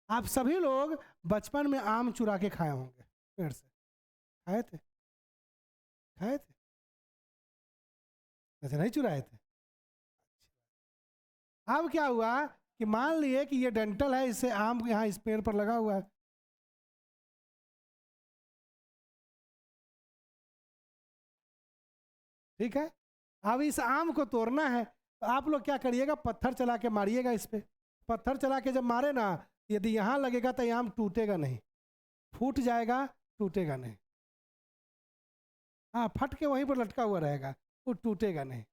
आप सभी लोग बचपन में आम चुरा के खाए होंगे पेड़ से, खाए थे? खाए थे? ऐसे नहीं चुराए थे? अब क्या हुआ कि मान लिए कि ये डेंटल है, इससे आम यहाँ इस पेड़ पर लगा हुआ है, ठीक है। अब इस आम को तोड़ना है तो आप लोग क्या करिएगा, पत्थर चला के मारिएगा इस पे। पत्थर चला के जब मारे ना, यदि यहाँ लगेगा तो ये आम टूटेगा नहीं, फूट जाएगा, टूटेगा नहीं। हाँ, फट के वहीं पर लटका हुआ रहेगा, वो टूटेगा नहीं।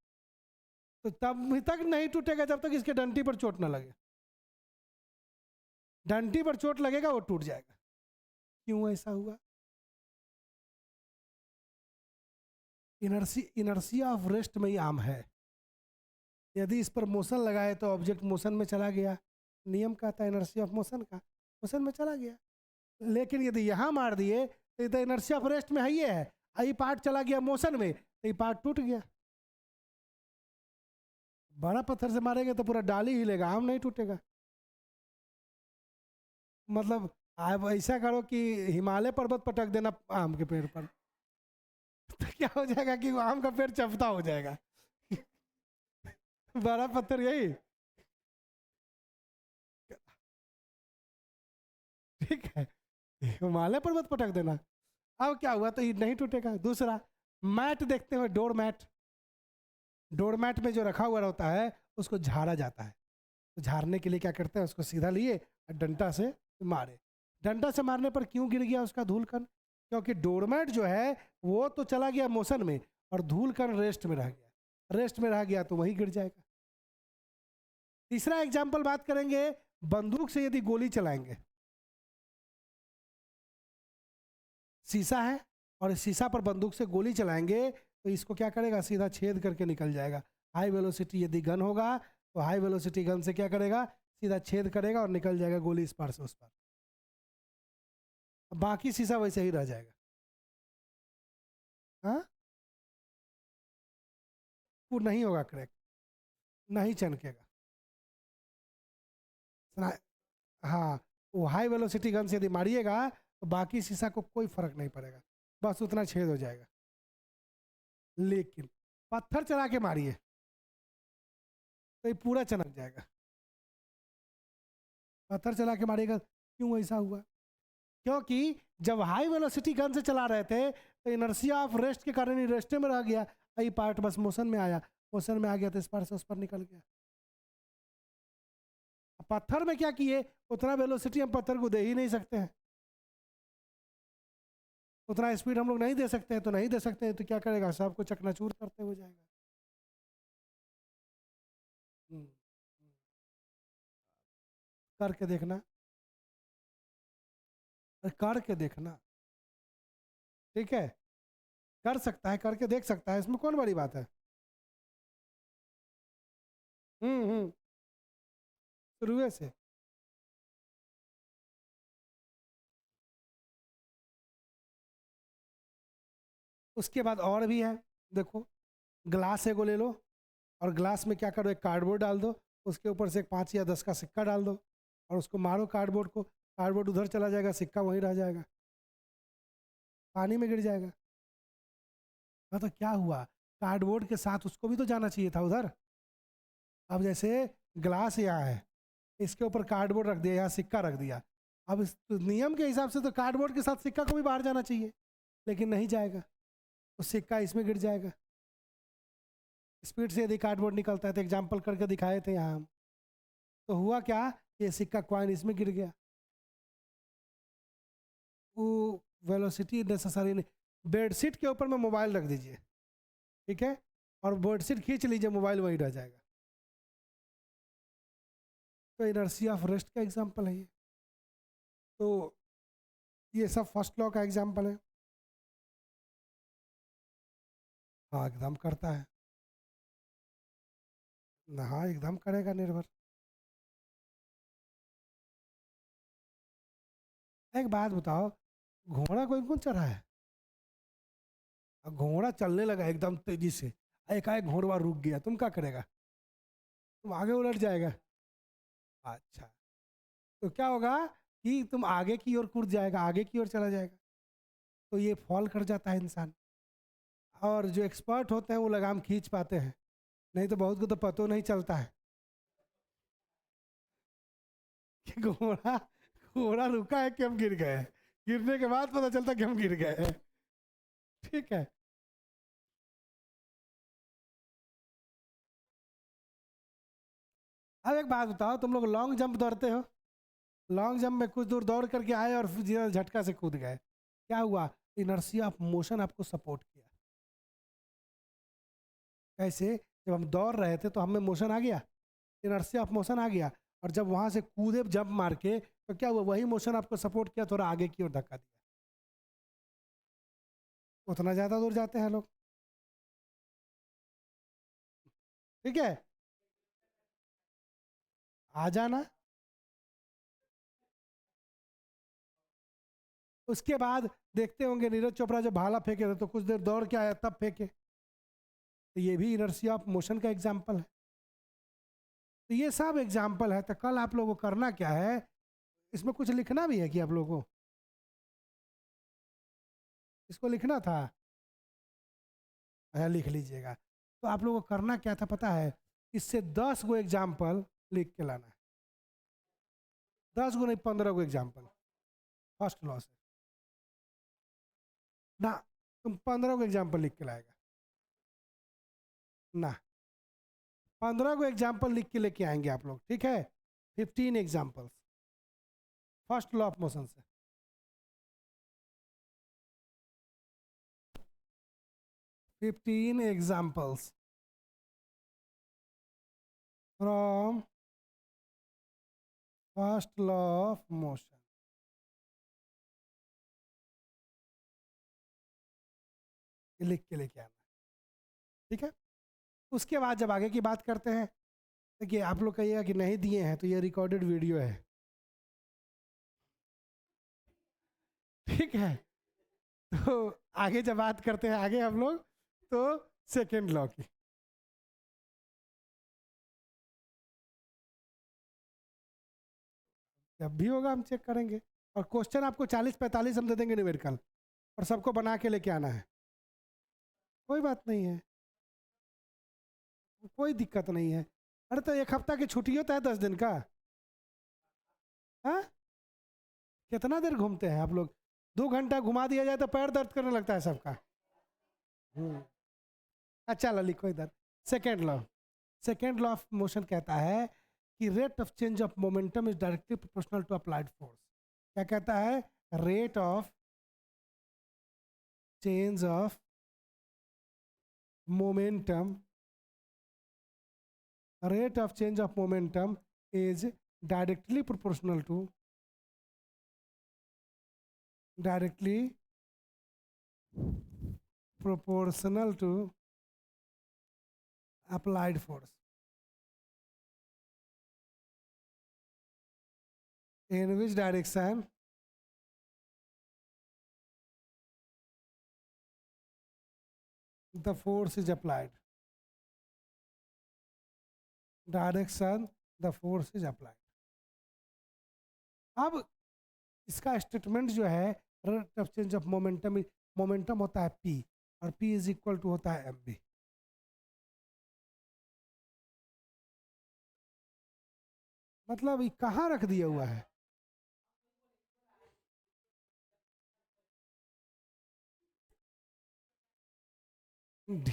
तो तब तक नहीं टूटेगा जब तक इसके डंटी पर चोट ना लगे, डंटी पर चोट लगेगा वो टूट जाएगा। क्यों ऐसा हुआ? इनर्सिया ऑफ रेस्ट में ही आम है। यदि इस पर मोशन लगाए तो ऑब्जेक्ट मोशन में चला गया, नियम कहता है इनर्शिया ऑफ मोशन का, मोशन में चला गया। लेकिन यदि यहाँ मार दिए तो इनर्शिया ऑफ रेस्ट में है, ये है, आई पार्ट चला गया मोशन में तो ये पार्ट टूट गया। बड़ा पत्थर से मारेंगे तो पूरा डाल ही हिलेगा, आम नहीं टूटेगा। मतलब आप ऐसा करो कि हिमालय पर्वत पटक देना आम के पेड़ पर तो क्या हो जाएगा कि वो आम का पेड़ चपटा हो जाएगा बड़ा पत्थर यही, ठीक है, हिमालय पर्वत पटक देना। अब क्या हुआ तो ये नहीं टूटेगा। दूसरा, मैट देखते हो, डोर मैट, डोर मैट में जो रखा हुआ रहता है उसको झाड़ा जाता है, तो झाड़ने के लिए क्या करते हैं, उसको सीधा लिए और डंडा से मारे। डंडा से मारने पर क्यों गिर गया उसका धूल कण? क्योंकि डोरमैट जो है वो तो चला गया मोशन में और धूल कण रेस्ट में रह गया, रेस्ट में रह गया तो वही गिर जाएगा। तीसरा एग्जाम्पल बात करेंगे, बंदूक से यदि गोली चलाएंगे शीशा है और इस शीशा पर बंदूक से गोली चलाएंगे तो इसको क्या करेगा, सीधा छेद करके निकल जाएगा। हाई वेलोसिटी यदि गन होगा तो हाई वेलोसिटी गन से क्या करेगा, सीधा छेद करेगा और निकल जाएगा गोली इस पार से उस पार। बाकी शीशा वैसे ही रह जाएगा। हाँ, वो नहीं होगा क्रैक, नहीं चमकेगा। हाँ, वो हाई वेलोसिटी गन से यदि मारिएगा तो बाकी शीशा को कोई फर्क नहीं पड़ेगा, बस उतना छेद हो जाएगा। लेकिन पत्थर चला के मारिए तो ये पूरा चमक जाएगा। पत्थर चला के मारिएगा, क्यों ऐसा हुआ? क्योंकि जब हाई वेलोसिटी गन से चला रहे थे तो इनर्शिया ऑफ रेस्ट के कारण ही रेस्टे में रह गया, ये पार्ट बस मोशन में आया, मोशन में आ गया तो इस पार से उस पर निकल गया। पत्थर में क्या किए, उतना वेलोसिटी हम पत्थर को दे ही नहीं सकते हैं, उतना स्पीड हम लोग नहीं दे सकते हैं, तो नहीं दे सकते हैं तो क्या करेगा, सबको चकनाचूर करते हो जाएगा। हम्म, करके देखना, करके देखना, ठीक है, कर सकता है, करके देख सकता है, इसमें कौन बड़ी बात है। हम्म, शुरुए से। उसके बाद और भी है, देखो, ग्लास एगो ले लो और ग्लास में क्या करो, एक कार्डबोर्ड डाल दो, उसके ऊपर से एक 5 या 10 का सिक्का डाल दो और उसको मारो कार्डबोर्ड को, कार्डबोर्ड उधर चला जाएगा, सिक्का वहीं रह जाएगा, पानी में गिर जाएगा। हाँ, तो क्या हुआ, कार्डबोर्ड के साथ उसको भी तो जाना चाहिए था उधर। अब जैसे ग्लास यहाँ है, इसके ऊपर कार्डबोर्ड रख दिया, यहाँ सिक्का रख दिया, अब इस नियम के हिसाब से तो कार्डबोर्ड के साथ सिक्का को भी बाहर जाना चाहिए, लेकिन नहीं जाएगा, तो सिक्का इसमें गिर जाएगा। स्पीड से यदि कार्डबोर्ड निकलता है तो एग्जाम्पल करके दिखाए थे यहाँ हम, तो हुआ क्या, ये सिक्का कॉइन इसमें गिर गया, वो वेलोसिटी नेसेसरी नहीं। बेडशीट के ऊपर में मोबाइल रख दीजिए, ठीक है, और बेडशीट खींच लीजिए, मोबाइल वहीं रह जाएगा। तो इनर्शिया ऑफ रेस्ट का एग्जाम्पल है ये। तो ये सब फर्स्ट लॉ का एग्जाम्पल है। हाँ, एकदम करता है ना, हाँ एकदम करेगा निर्भर। एक बात बताओ, घोड़ा कोई कौन चढ़ा है, अब घोड़ा चलने लगा एकदम तेजी से, एकाएक घोड़वा रुक गया, तुम क्या करेगा, तुम आगे उलट जाएगा। अच्छा, तो क्या होगा कि तुम आगे की ओर कूद जाएगा, आगे की ओर चला जाएगा, तो ये फॉल कर जाता है इंसान। और जो एक्सपर्ट होते हैं वो लगाम खींच पाते हैं, नहीं तो बहुत को तो पता नहीं चलता है कि घोड़ा घोड़ा रुका है कि हम गिर गए हैं। गिरने के बाद पता चलता कि हम गिर गए हैं। ठीक है, अब एक बात बताओ, तुम लोग लॉन्ग जंप दौड़ते हो, लॉन्ग जंप में कुछ दूर दौड़ करके आए और फिर सीधा झटका से कूद गए, क्या हुआ, इनर्शिया ऑफ मोशन आपको सपोर्ट किया। कैसे, जब हम दौड़ रहे थे तो हमें मोशन आ गया, इनर्शिया ऑफ मोशन आ गया, और जब वहां से कूदे जंप मार के तो क्या हुआ, वही मोशन आपको सपोर्ट किया, थोड़ा आगे की ओर धक्का दिया, उतना ज्यादा दूर जाते हैं लोग। ठीक है, आ जाना। उसके बाद देखते होंगे नीरज चोपड़ा जब भाला फेंके थे तो कुछ देर दौड़ के आया तब फेंके, तो ये भी इनर्शिया ऑफ मोशन का एग्जाम्पल है। तो ये सब एग्जाम्पल है, तो कल आप लोगों को करना क्या है, इसमें कुछ लिखना भी है कि आप लोगों को इसको लिखना था, अच्छा लिख लीजिएगा। तो आप लोगों को करना क्या था पता है, इससे 10 गो एग्जाम्पल लिख के लाना है, 10 गो नहीं 15 गो एग्जाम्पल फर्स्ट लॉ से ना, तुम 15 गो एग्जाम्पल लिख के लाएगा ना, 15 गो एग्जाम्पल लिख के लेके आएंगे आप लोग, ठीक है, 15 examples first law of motion से, 15 examples from first law of motion. ये लिख के लेके आना, ठीक है। उसके बाद जब आगे की बात करते हैं, देखिए आप लोग कहिएगा कि नहीं दिए हैं, तो ये रिकॉर्डेड वीडियो है, ठीक है। तो आगे जब बात करते हैं आगे हम लोग, तो सेकेंड लॉ की, जब भी होगा हम चेक करेंगे। और क्वेश्चन आपको 40-45 हम दे देंगे न्यूमेरिकल, और सबको बना के लेके आना है, कोई बात नहीं है, कोई दिक्कत नहीं है। अरे तो एक हफ्ता की छुट्टी होता है 10 दिन का, हाँ? कितना देर घूमते हैं आप लोग? 2 घंटा घुमा दिया जाए तो पैर दर्द करने लगता है सबका। अच्छा लो लिखो इधर, second law. Second law of motion कहता है कि rate of change of momentum is directly proportional to applied force. क्या कहता है? Rate of change of momentum, rate of change of momentum is directly proportional to applied force, in which direction the force is applied, direction the force is applied। अब इसका statement जो है, rate of change of momentum, momentum होता है p, और p is equal to होता है mv। मतलब ये कहाँ रख दिया हुआ है? D।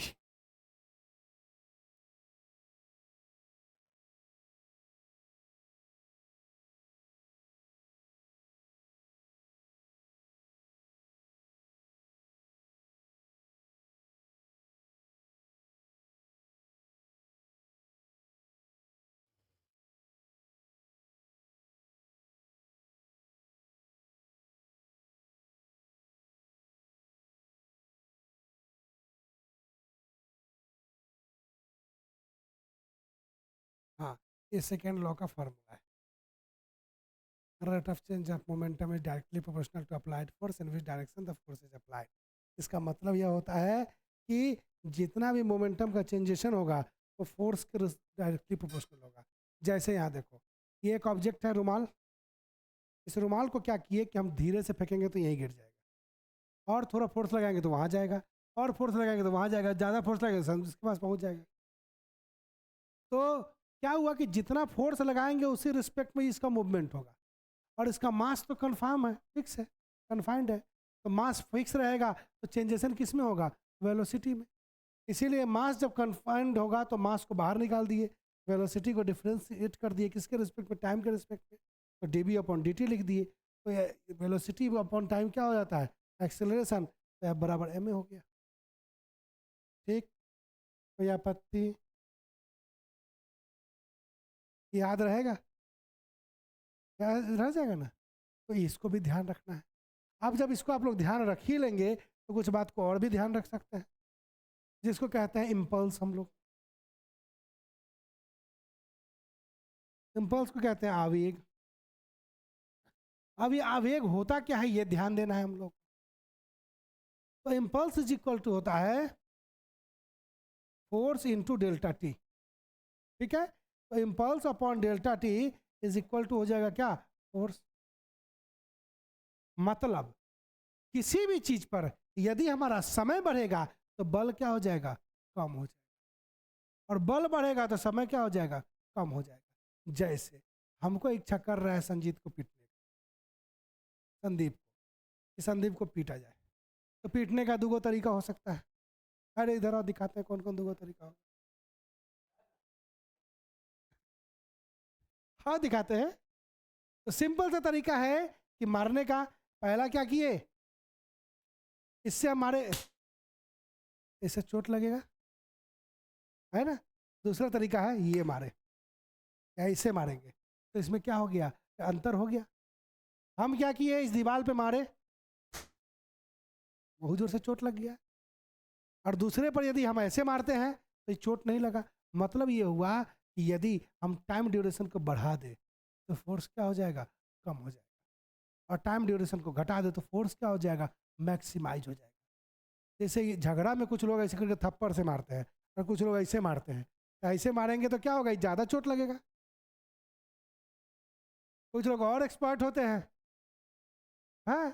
हाँ, ये सेकेंड लॉ का फॉर्मूला है। Rate of change of momentum is directly proportional to applied force in which direction the force is applied. इसका मतलब यह होता है कि जितना भी मोमेंटम का चेंजेशन होगा वो फोर्स के डायरेक्टली प्रोपोर्शनल होगा। जैसे यहाँ देखो, ये एक ऑब्जेक्ट है रुमाल, इस रुमाल को क्या किए कि हम धीरे से फेंकेंगे तो यहीं गिर जाएगा, और थोड़ा फोर्स लगाएंगे तो वहाँ जाएगा, और फोर्स लगाएंगे तो वहाँ जाएगा, ज़्यादा फोर्स लगाएंगे तो इसके पास पहुँच जाएगा। तो क्या हुआ कि जितना फोर्स लगाएंगे उसी रिस्पेक्ट में इसका मूवमेंट होगा, और इसका मास तो कन्फर्म है, फिक्स है, कन्फाइंड है। तो मास फिक्स रहेगा तो चेंजेशन किस में होगा? वेलोसिटी में। इसीलिए मास जब कन्फाइंड होगा तो मास को बाहर निकाल दिए, वेलोसिटी को डिफ्रेंशिएट कर दिए, किसके रिस्पेक्ट में? टाइम के रिस्पेक्ट में। तो D B upon D T लिख दिए, तो वेलोसिटी अपॉन टाइम क्या हो जाता है? एक्सेलरेशन। तो F बराबर ma हो गया। ठीक, कोई आपत्ति? याद रहेगा? रह जाएगा ना? तो इसको भी ध्यान रखना है। अब जब इसको आप लोग ध्यान रख ही लेंगे तो कुछ बात को और भी ध्यान रख सकते हैं, जिसको कहते हैं इम्पल्स। हम लोग इम्पल्स को कहते हैं आवेग। अब ये आवेग होता क्या है ये ध्यान देना है हम लोग। तो इम्पल्स इज इक्वल टू होता है फोर्स इनटू डेल्टा टी, ठीक है। तो impulse upon delta T is equal to हो जाएगा क्या? फोर्स। मतलब किसी भी चीज पर यदि हमारा समय बढ़ेगा तो बल क्या हो जाएगा? कम हो जाएगा, और बल बढ़ेगा तो समय क्या हो जाएगा? कम हो जाएगा। जैसे हमको इच्छा कर रहा है संजीत को पीटने का, संदीप को, कि संदीप को पीटा जाए, तो पीटने का दो तरीका हो सकता है। अरे इधर आओ, दिखाते हैं कौन कौन दो तरीका हो। हाँ दिखाते हैं। तो सिंपल सा तरीका है कि मारने का। पहला क्या किए? इससे हमारे, इससे चोट लगेगा, है ना। दूसरा तरीका है ये मारे, या इससे मारेंगे, तो इसमें क्या हो गया? अंतर हो गया। हम क्या किए? इस दीवार पे मारे, बहुत जोर से चोट लग गया। और दूसरे पर यदि हम ऐसे मारते हैं तो चोट नहीं लगा। मतलब ये हुआ कि यदि हम टाइम ड्यूरेशन को बढ़ा दें तो फोर्स क्या हो जाएगा, कम हो जाएगा, और टाइम ड्यूरेशन को घटा दे तो फोर्स क्या हो जाएगा, मैक्सिमाइज हो जाएगा। जैसे ये झगड़ा में कुछ लोग ऐसे करके थप्पड़ से मारते हैं और कुछ लोग ऐसे मारते हैं, तो ऐसे मारेंगे तो क्या होगा, ज़्यादा चोट लगेगा। कुछ लोग और एक्सपर्ट होते हैं, हाँ,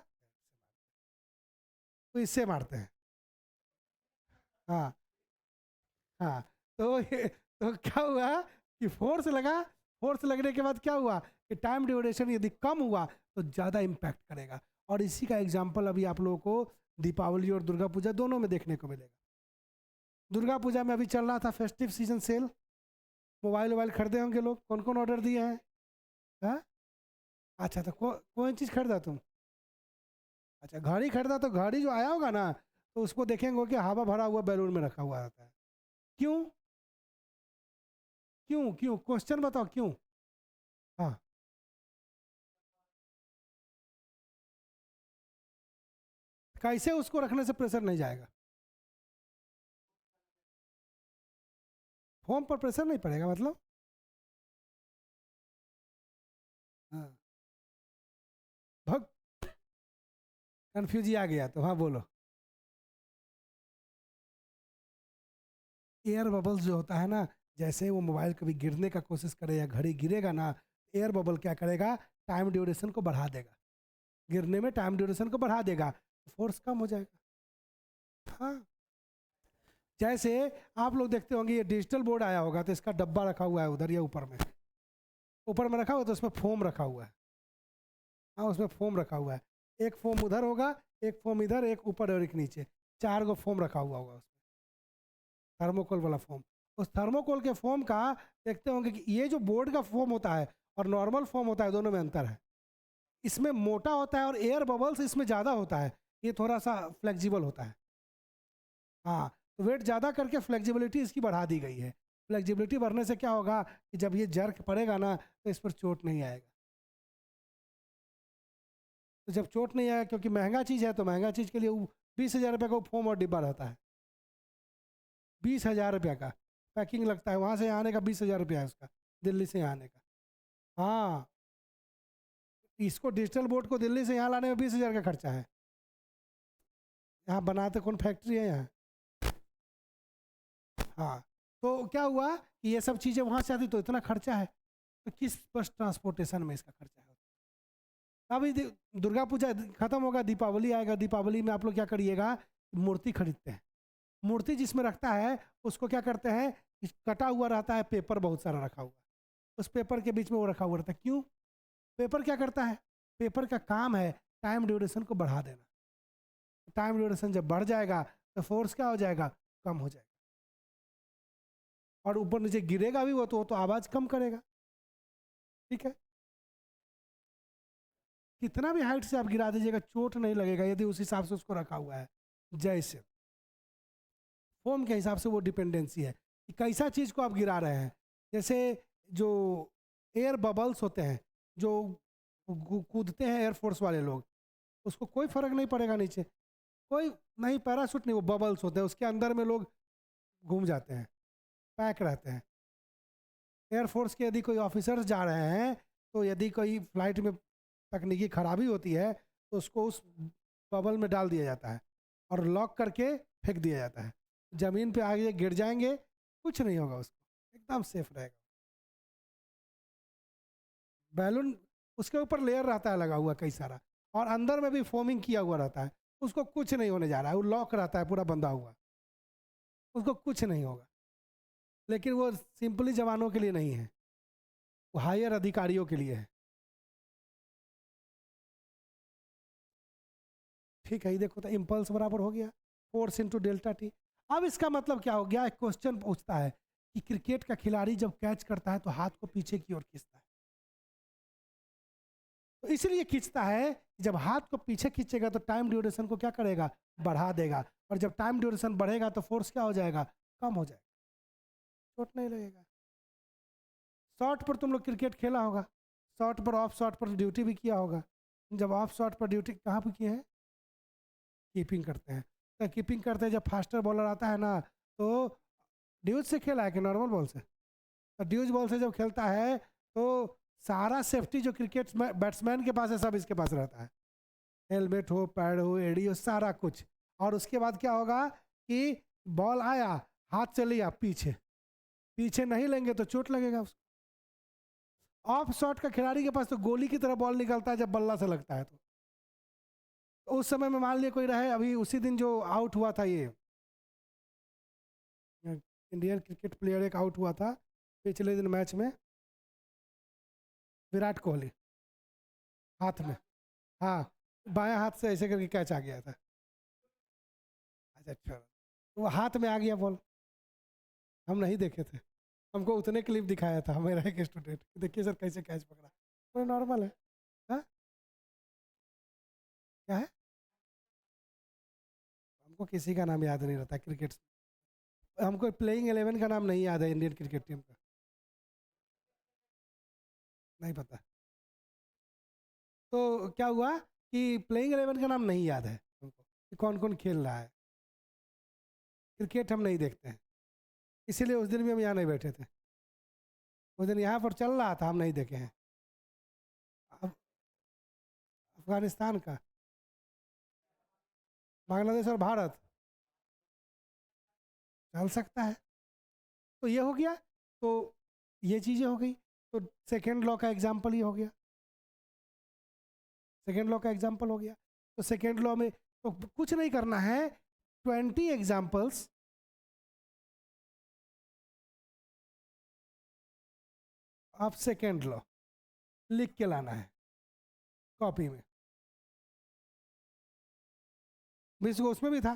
तो इससे मारते हैं। हाँ हाँ। तो क्या हुआ कि फोर्स लगा, फोर्स लगने के बाद क्या हुआ कि टाइम ड्यूरेशन यदि कम हुआ तो ज़्यादा इम्पैक्ट करेगा। और इसी का एग्जाम्पल अभी आप लोगों को दीपावली और दुर्गा पूजा दोनों में देखने को मिलेगा। दुर्गा पूजा में अभी चल रहा था फेस्टिव सीजन सेल, मोबाइल वोबाइल खरीदे होंगे लोग, कौन कौन ऑर्डर दिए हैं? हाँ, अच्छा, तो कौन चीज़ खरीदा तुम? अच्छा, घड़ी खरीदा, तो घड़ी जो आया होगा ना तो उसको देखेंगे कि हवा भरा हुआ बैलून में रखा हुआ रहता है। क्यों? क्यों क्यों, क्वेश्चन बताओ क्यों? हाँ, कैसे उसको रखने से प्रेशर नहीं जाएगा? फोम पर प्रेशर नहीं पड़ेगा मतलब? हाँ, भग, कन्फ्यूज आ गया तो, हाँ बोलो। एयर बबल्स जो होता है ना, जैसे वो मोबाइल कभी गिरने का कोशिश करे या घड़ी गिरेगा ना, एयर बबल क्या करेगा, टाइम ड्यूरेशन को बढ़ा देगा, गिरने में टाइम ड्यूरेशन को बढ़ा देगा, फोर्स कम हो जाएगा। हाँ, जैसे आप लोग देखते होंगे ये डिजिटल बोर्ड आया होगा तो इसका डब्बा रखा हुआ है उधर या ऊपर में, ऊपर में रखा हुआ है तो उसमें फोम रखा हुआ है। हाँ, उसमें फोम रखा हुआ है, एक फोम उधर होगा, एक फोम इधर, एक ऊपर और एक नीचे, 4 गो फोम रखा हुआ होगा उसमें, थर्मोकोल वाला फोम। उस थर्मोकोल के फोम का देखते होंगे कि ये जो बोर्ड का फोम होता है और नॉर्मल फोम होता है, दोनों में अंतर है। इसमें मोटा होता है और एयर बबल्स इसमें ज़्यादा होता है, ये थोड़ा सा फ्लेक्सिबल होता है। हाँ, तो वेट ज़्यादा करके फ्लेक्सिबिलिटी इसकी बढ़ा दी गई है। फ्लेक्सिबिलिटी बढ़ने से क्या होगा कि जब ये जर्क पड़ेगा ना तो इस पर चोट नहीं आएगा। तो जब चोट नहीं आएगा, क्योंकि महंगा चीज़ है तो महंगा चीज़ के लिए 20,000 रुपये का वो फोम और डिब्बा रहता है, 20,000 रुपये का पैकिंग लगता है, वहाँ से यहाँ आने का 20,000 रुपया है उसका, दिल्ली से यहाँ आने का। हाँ, इसको डिजिटल बोर्ड को दिल्ली से यहाँ लाने में 20,000 का खर्चा है। यहाँ बनाते कौन, फैक्ट्री है यहाँ? हाँ, तो क्या हुआ कि ये सब चीज़ें वहाँ से आती तो इतना खर्चा है, तो किस बस ट्रांसपोर्टेशन में इसका खर्चा है। अभी दुर्गा पूजा खत्म होगा, दीपावली आएगा, दीपावली में आप लोग क्या करिएगा, मूर्ति खरीदते हैं, मूर्ति जिसमें रखता है उसको क्या करते हैं, कटा हुआ रहता है पेपर बहुत सारा रखा हुआ, उस पेपर के बीच में वो रखा हुआ रहता है। क्यों? पेपर क्या करता है, पेपर का काम है टाइम ड्यूरेशन को बढ़ा देना। टाइम ड्यूरेशन जब बढ़ जाएगा तो फोर्स क्या हो जाएगा, कम हो जाएगा, और ऊपर नीचे गिरेगा भी वो तो आवाज़ कम करेगा। ठीक है, कितना भी हाइट से आप गिरा दीजिएगा चोट नहीं लगेगा, यदि उस हिसाब से उसको रखा हुआ है। जैसे फोम के हिसाब से वो डिपेंडेंसी है कि कैसा चीज़ को आप गिरा रहे हैं। जैसे जो एयर बबल्स होते हैं, जो कूदते हैं एयरफोर्स वाले लोग, उसको कोई फर्क नहीं पड़ेगा नीचे, कोई नहीं, पैराशूट नहीं, वो बबल्स होते हैं, उसके अंदर में लोग घूम जाते हैं, पैक रहते हैं। एयरफोर्स के यदि कोई ऑफिसर्स जा रहे हैं तो यदि कोई फ्लाइट में तकनीकी खराबी होती है तो उसको उस बबल में डाल दिया जाता है और लॉक करके फेंक दिया जाता है, ज़मीन पे आगे गिर जाएंगे, कुछ नहीं होगा, उसको एकदम सेफ रहेगा। बैलून उसके ऊपर लेयर रहता है लगा हुआ कई सारा, और अंदर में भी फोमिंग किया हुआ रहता है, उसको कुछ नहीं होने जा रहा है, वो लॉक रहता है पूरा बंधा हुआ, उसको कुछ नहीं होगा। लेकिन वो सिंपली जवानों के लिए नहीं है, वो हायर अधिकारियों के लिए है। ठीक है, ये देखो तो इम्पल्स बराबर हो गया फोर्स इंटू डेल्टा टी। अब इसका मतलब क्या हो गया, एक क्वेश्चन पूछता है कि क्रिकेट का खिलाड़ी जब कैच करता है तो हाथ को पीछे की ओर खींचता है, तो इसलिए खींचता है, जब हाथ को पीछे खींचेगा तो टाइम ड्यूरेशन को क्या करेगा, बढ़ा देगा, और जब टाइम ड्यूरेशन बढ़ेगा तो फोर्स क्या हो जाएगा, कम हो जाएगा, चोट नहीं लगेगा। शॉट पर तुम लोग क्रिकेट खेला होगा, शॉट पर ऑफ शॉट पर ड्यूटी भी किया होगा, जब ऑफ शॉट पर ड्यूटी कहाँ पर किए हैं, कीपिंग करते हैं, तो कीपिंग करते हैं जब फास्टर बॉलर आता है ना, तो ड्यूज से खेला है कि नॉर्मल बॉल से? तो ड्यूज बॉल से जब खेलता है तो सारा सेफ्टी जो क्रिकेट बैट्समैन के पास है सब इसके पास रहता है, हेलमेट हो, पैड हो, एडी हो, सारा कुछ। और उसके बाद क्या होगा कि बॉल आया, हाथ से लिया, पीछे पीछे नहीं लेंगे तो चोट लगेगा उसको। ऑफ शॉट का खिलाड़ी के पास तो गोली की तरह बॉल निकलता है जब बल्ला से लगता है तो उस समय में मान लिया कोई रहे, अभी उसी दिन जो आउट हुआ था ये इंडियन क्रिकेट प्लेयर एक आउट हुआ था पिछले दिन मैच में, विराट कोहली, हाथ में, हाँ, बाएं हाथ से ऐसे करके कैच आ गया था। अच्छा, वो हाथ में आ गया बॉल, हम नहीं देखे थे, हमको उतने क्लिप दिखाया था मेरा एक स्टूडेंट, देखिए सर कैसे कैच पकड़ा, तो नॉर्मल है। हाँ, क्या है, हमको किसी का नाम याद नहीं रहता क्रिकेट, हमको प्लेइंग 11 का नाम नहीं याद है इंडियन क्रिकेट टीम का, नहीं पता। तो क्या हुआ कि प्लेइंग 11 का नाम नहीं याद है हमको कि कौन कौन खेल रहा है, क्रिकेट हम नहीं देखते हैं, इसीलिए उस दिन भी हम यहाँ नहीं बैठे थे, उस दिन यहाँ पर चल रहा था, हम नहीं देखे हैं। अफगानिस्तान का, बांग्लादेश और भारत, चल सकता है। तो ये हो गया, तो ये चीज़ें हो गई, तो सेकेंड लॉ का एग्जाम्पल ही हो गया, सेकेंड लॉ का एग्जाम्पल हो गया। तो सेकेंड लॉ में तो कुछ नहीं करना है, 20 एग्जाम्पल्स ऑफ सेकेंड लॉ लिख के लाना है कॉपी में। 20 को उसमें भी था,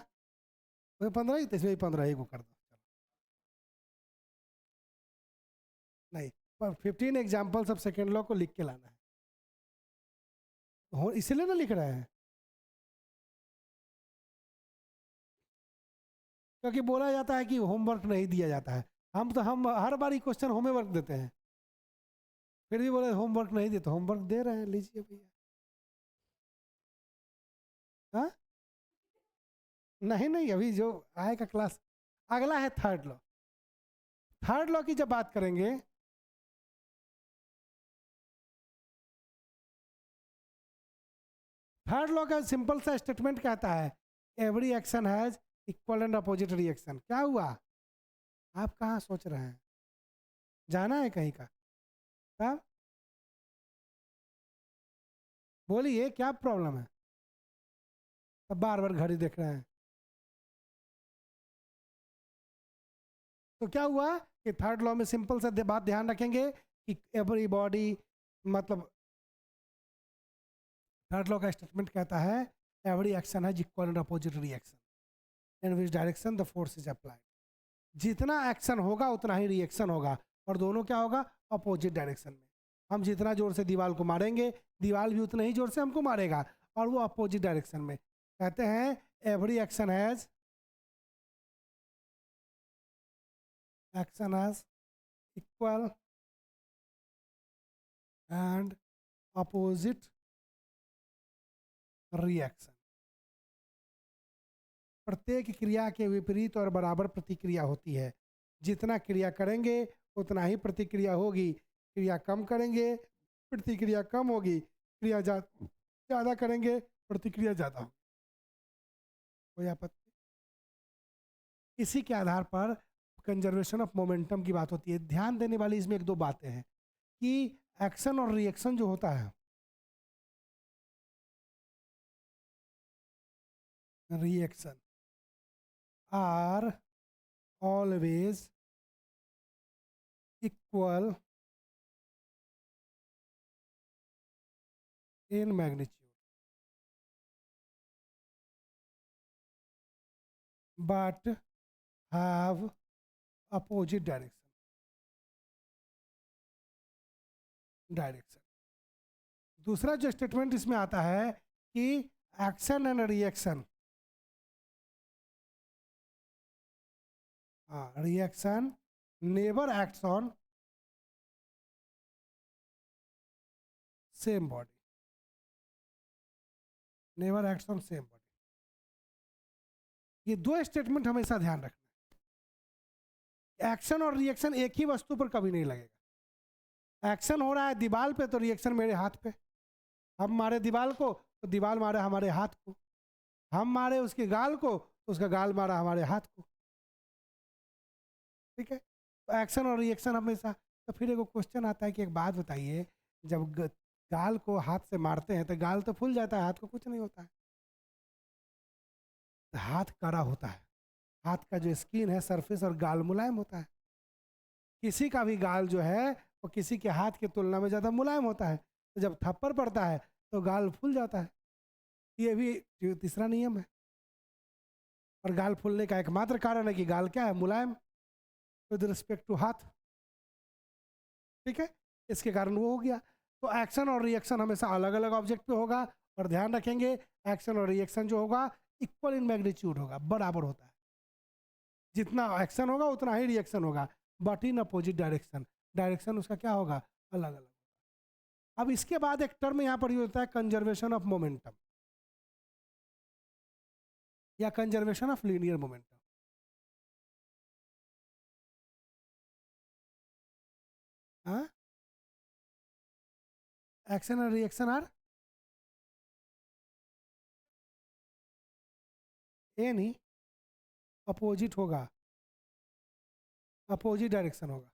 15 ही, इसमें भी 15 ही को कर दो, नहीं, पर 15 एग्जाम्पल्स ऑफ सेकेंड लॉ को लिख के लाना है, इसलिए ना लिख रहे हैं क्योंकि बोला जाता है कि होमवर्क नहीं दिया जाता है, हम हर बार क्वेश्चन होमवर्क देते हैं, फिर भी बोले होमवर्क नहीं देते, होमवर्क दे रहे हैं, लीजिए भैया। हाँ, नहीं नहीं, अभी जो आएगा क्लास, अगला है थर्ड लॉ। थर्ड लॉ की जब बात करेंगे, थर्ड लॉ का सिंपल सा स्टेटमेंट कहता है every action has equal and opposite reaction. क्या हुआ, आप कहाँ सोच रहे हैं, जाना है कहीं का, तब बोलिए क्या प्रॉब्लम है, तब बार बार घड़ी देख रहे हैं। तो क्या हुआ कि थर्ड लॉ में सिंपल सा बात ध्यान रखेंगे कि एवरीबॉडी, मतलब थर्ड लॉ का स्टेटमेंट कहता है every action has equal and opposite reaction in which direction the force is applied. जितना एक्शन होगा उतना ही रिएक्शन होगा, और दोनों क्या होगा, अपोजिट डायरेक्शन में। हम जितना जोर से दीवार को मारेंगे, दीवार भी उतना ही जोर से हमको मारेगा, और वो अपोजिट डायरेक्शन में। कहते हैं every action has equal and opposite reaction. प्रत्येक क्रिया के विपरीत और बराबर प्रतिक्रिया होती है। जितना क्रिया करेंगे उतना ही प्रतिक्रिया होगी, क्रिया कम करेंगे प्रतिक्रिया कम होगी, क्रिया ज़्यादा करेंगे प्रतिक्रिया ज़्यादा होगी। कोई आपत्ति? इसी के आधार पर कंजर्वेशन ऑफ मोमेंटम की बात होती है। ध्यान देने वाली इसमें एक दो बातें हैं कि एक्शन और रिएक्शन जो होता है, reaction are always equal in magnitude but have opposite direction. दूसरा जो स्टेटमेंट इसमें आता है कि action and reaction, reaction never acts on same body, never acts on same body. ये दो स्टेटमेंट हमेशा ध्यान रखना। एक्शन और रिएक्शन एक ही वस्तु पर कभी नहीं लगेगा। एक्शन हो रहा है दीवार पे तो रिएक्शन मेरे हाथ पे। हम मारे दीवार को तो दीवार मारे हमारे हाथ को, हम मारे उसके गाल को तो उसका गाल मारा हमारे हाथ को। ठीक है, तो एक्शन और रिएक्शन हमेशा। तो फिर एक क्वेश्चन आता है कि एक बात बताइए, जब गाल को हाथ से मारते हैं तो गाल तो फूल जाता है, हाथ को कुछ नहीं होता है। हाथ कड़ा होता है, हाथ का जो स्किन है सरफेस और गाल मुलायम होता है। किसी का भी गाल जो है वो किसी के हाथ की तुलना में ज़्यादा मुलायम होता है, तो जब थप्पड़ पड़ता है तो गाल फूल जाता है। ये भी तीसरा नियम है। और गाल फूलने का एकमात्र कारण है कि गाल क्या है, मुलायम विद रिस्पेक्ट टू हाथ। ठीक है, इसके कारण वो हो गया। तो एक्शन और रिएक्शन हमेशा अलग अलग ऑब्जेक्ट पे होगा, और ध्यान रखेंगे एक्शन और रिएक्शन जो होगा इक्वल इन मैग्नीट्यूड होगा, बराबर होता है। जितना एक्शन होगा उतना ही रिएक्शन होगा, but in opposite direction. Direction उसका क्या होगा, अलग अलग। अब इसके बाद एक टर्म यहाँ पर यूज होता है कंजर्वेशन ऑफ मोमेंटम या कंजर्वेशन ऑफ लीनियर मोमेंटम। हाँ, एक्शन और रिएक्शन आर ए नहीं, अपोजिट होगा, अपोजिट डायरेक्शन होगा।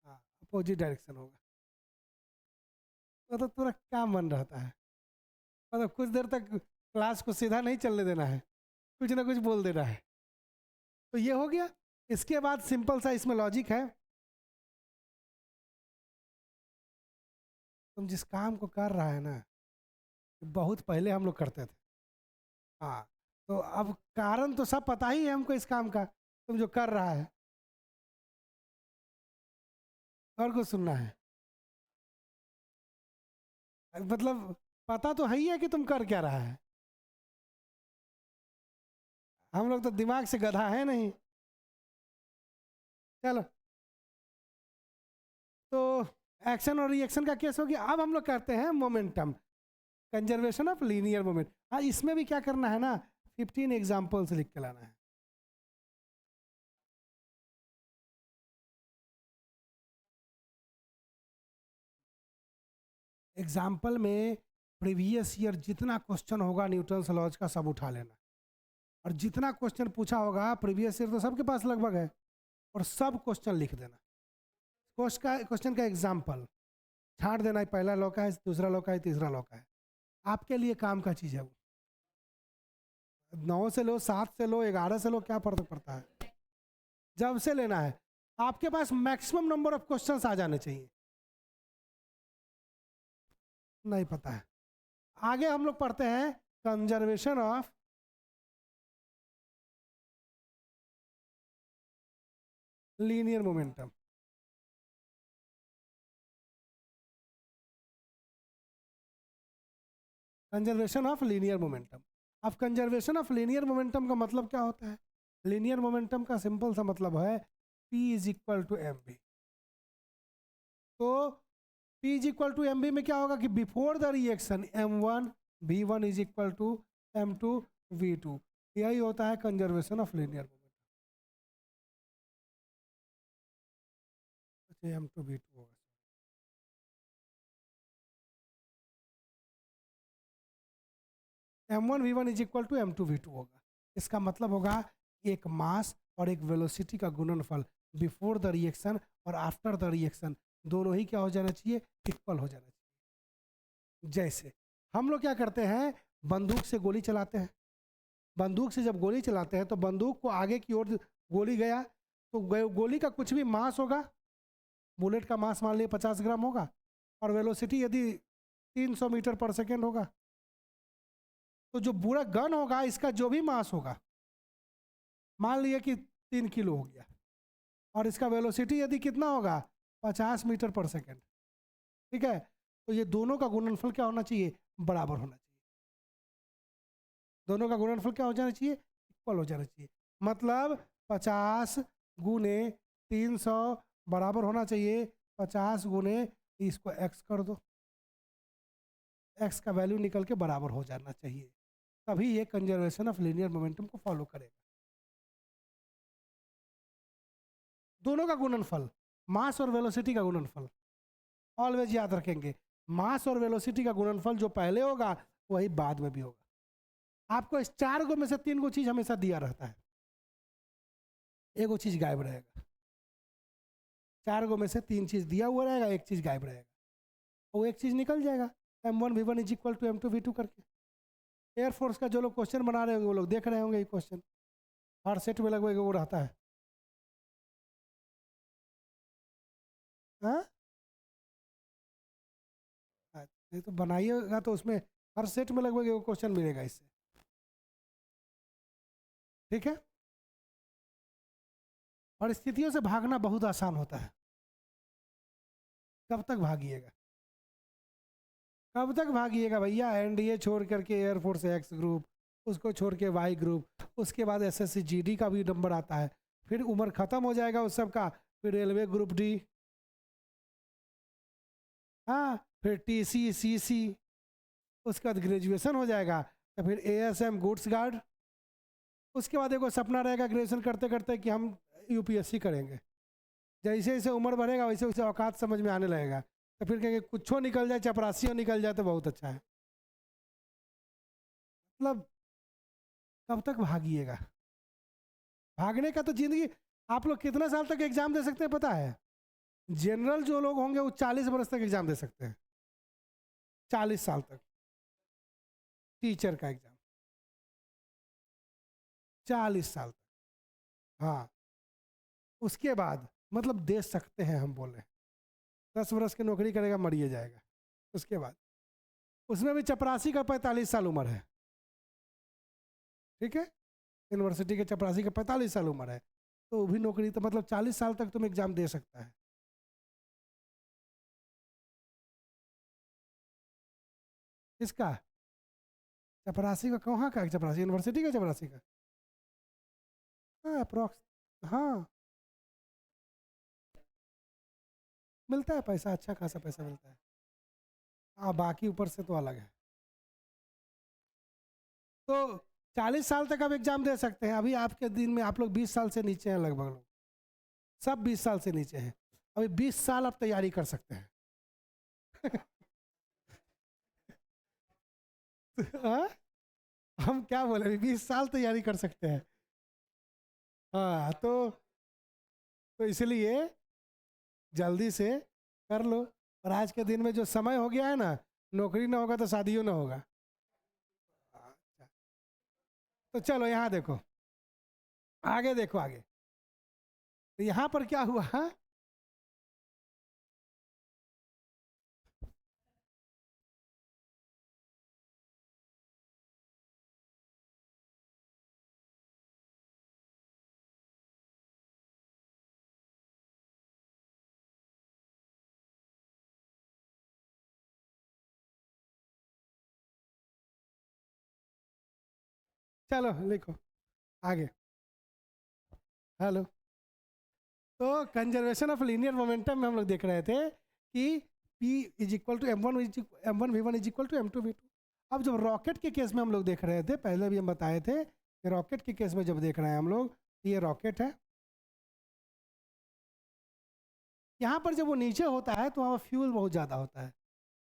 हाँ, अपोजिट डायरेक्शन होगा। मतलब पूरा क्या मन रहता है, मतलब कुछ देर तक क्लास को सीधा नहीं चलने देना है, कुछ ना कुछ बोल देना है। तो ये हो गया। इसके बाद सिंपल सा इसमें लॉजिक है, तुम जिस काम को कर रहा है ना, बहुत पहले हम लोग करते थे। हाँ, तो अब कारण तो सब पता ही है हमको इस काम का, तुम जो कर रहा है और कुछ सुनना है, मतलब पता तो है ही है कि तुम कर क्या रहा है। हम लोग तो दिमाग से गधा है नहीं। चलो, तो एक्शन और रिएक्शन का केस हो गया। अब हम लोग करते हैं momentum, conservation of linear moment. हाँ, इसमें भी क्या करना है ना, 15 एग्जाम्पल्स लिख के लाना है। एग्जाम्पल में प्रीवियस ईयर जितना क्वेश्चन होगा न्यूटन लॉज का सब उठा लेना, और जितना क्वेश्चन पूछा होगा प्रीवियस ईयर तो सबके पास लगभग है, और सब क्वेश्चन लिख देना। क्वेश्चन का एग्जाम्पल छांट देना है, पहला लॉ का है, दूसरा लॉ का है, तीसरा लॉ का है। आपके लिए काम का चीज़ है वो। 9 से लो, 7 से लो, 11 से लो, क्या फर्क पड़ता है, जब से लेना है। आपके पास मैक्सिमम नंबर ऑफ क्वेश्चंस आ जाने चाहिए। नहीं पता है, आगे हम लोग पढ़ते हैं conservation of linear momentum. Conservation of linear momentum. अब कंजर्वेशन ऑफ लीनियर मोमेंटम का मतलब क्या होता है? लीनियर मोमेंटम का सिंपल सा मतलब है P is equal to M B. तो P is equal to M B में क्या होगा कि before the reaction M1 V1 is equal to M2 V2। यही होता है conservation of linear momentum. M2 V2 होगा, M1 V1 is equal to M2 V2 होगा। इसका मतलब होगा एक मास और एक वेलोसिटी का गुणनफल बिफोर द रिएक्शन और आफ्टर द रिएक्शन दोनों ही क्या हो जाना चाहिए, इक्वल हो जाना चाहिए। जैसे हम लोग क्या करते हैं, बंदूक से गोली चलाते हैं। बंदूक से जब गोली चलाते हैं तो बंदूक को आगे की ओर गोली गया तो गोली का कुछ भी मास होगा, बुलेट का मास मान लिया 50 ग्राम होगा, और वेलोसिटी यदि 300 मीटर पर सेकेंड होगा, तो जो पूरा गन होगा इसका जो भी मास होगा, मान लिया कि 3 किलो हो गया, और इसका वेलोसिटी यदि कितना होगा 50 मीटर पर सेकेंड। ठीक है, तो ये दोनों का गुणनफल क्या होना चाहिए, बराबर होना चाहिए। दोनों का गुणनफल क्या हो जाना चाहिए, इक्वल हो जाना चाहिए। मतलब 50 गुने 300 बराबर होना चाहिए 50 गुने, इसको x कर दो, x का वैल्यू निकल के बराबर हो जाना चाहिए। तभी ये कंजर्वेशन ऑफ लीनियर मोमेंटम को फॉलो करेगा। दोनों का गुणनफल, मास और वेलोसिटी का गुणनफल, ऑलवेज याद रखेंगे। मास और वेलोसिटी का गुणनफल जो पहले होगा वही बाद में भी होगा। आपको इस 4 गो में से 3 गो चीज हमेशा दिया रहता है, एक वो चीज गायब रहेगा। 4 गो में से 3 चीज दिया हुआ रहेगा, एक चीज गायब रहेगा, वो एक चीज निकल जाएगा। m1v1 is equal to m2v2 करके। एयरफोर्स का जो लोग क्वेश्चन बना रहे होंगे वो लोग देख रहे होंगे ये क्वेश्चन, हर सेट में लगभग वो रहता है। हाँ, नहीं तो बनाइएगा तो उसमें हर सेट में लगभग वो क्वेश्चन मिलेगा इससे, ठीक है। और स्थितियों से भागना बहुत आसान होता है। कब तक भागिएगा, कब तक भागिएगा भैया? एनडीए छोड़ करके एयरफोर्स एक्स ग्रुप, उसको छोड़ के वाई ग्रुप, उसके बाद एसएससी जीडी का भी नंबर आता है, फिर उम्र खत्म हो जाएगा उस सब का, फिर रेलवे ग्रुप डी, हाँ, फिर टीसी सीसी, उसके बाद ग्रेजुएशन हो जाएगा, तो फिर एएसएम गुड्स गार्ड। उसके बाद एक सपना रहेगा ग्रेजुएशन करते करते कि हम यूपीएससी करेंगे। जैसे जैसे उम्र बढ़ेगा वैसे वैसे औकात समझ में आने लगेगा, तो फिर कहेंगे कुछो निकल जाए, चपरासियों निकल जाए तो बहुत अच्छा है। मतलब कब तक भागिएगा? भागने का तो जिंदगी, आप लोग कितना साल तक एग्जाम दे सकते हैं पता है? जनरल जो लोग होंगे वो 40 बरस तक एग्जाम दे सकते हैं, 40 साल तक। टीचर का एग्जाम 40 साल तक, हाँ। उसके बाद मतलब दे सकते हैं, हम बोले 10 बरस की नौकरी करेगा मरिए जाएगा। उसके बाद उसमें भी चपरासी का 45 साल उम्र है, ठीक है। यूनिवर्सिटी के चपरासी का 45 साल उम्र है, तो वो भी नौकरी, तो मतलब 40 साल तक तुम एग्जाम दे सकता है। किसका? चपरासी का? कहाँ का चपरासी? यूनिवर्सिटी का चपरासी का? हाँ, अप्रोक्स, हाँ, मिलता है पैसा, अच्छा खासा पैसा मिलता है। हाँ, बाकी ऊपर से तो अलग है। तो 40 साल तक आप एग्जाम दे सकते हैं। अभी आपके दिन में आप लोग 20 साल से नीचे हैं, लगभग लोग सब 20 साल से नीचे हैं। अभी 20 साल आप तैयारी कर सकते हैं। हाँ? हम क्या बोले, अभी 20 साल तैयारी कर सकते हैं। हाँ, तो इसलिए जल्दी से कर लो। और आज के दिन में जो समय हो गया है ना, नौकरी ना होगा तो शादियों ना होगा। अच्छा, तो चलो यहाँ देखो, आगे देखो आगे। तो यहाँ पर क्या हुआ? चलो लिखो आगे। हेलो। तो कंजर्वेशन ऑफ लीनियर मोमेंटम में हम लोग देख रहे थे कि P is equal to M1 V1 is equal to M2 V2। अब जब रॉकेट के केस में हम लोग देख रहे थे, पहले भी हम बताए थे कि रॉकेट के केस में जब देख रहे हैं हम लोग, ये रॉकेट है, यहाँ पर जब वो नीचे होता है तो वहाँ फ्यूल बहुत ज़्यादा होता है।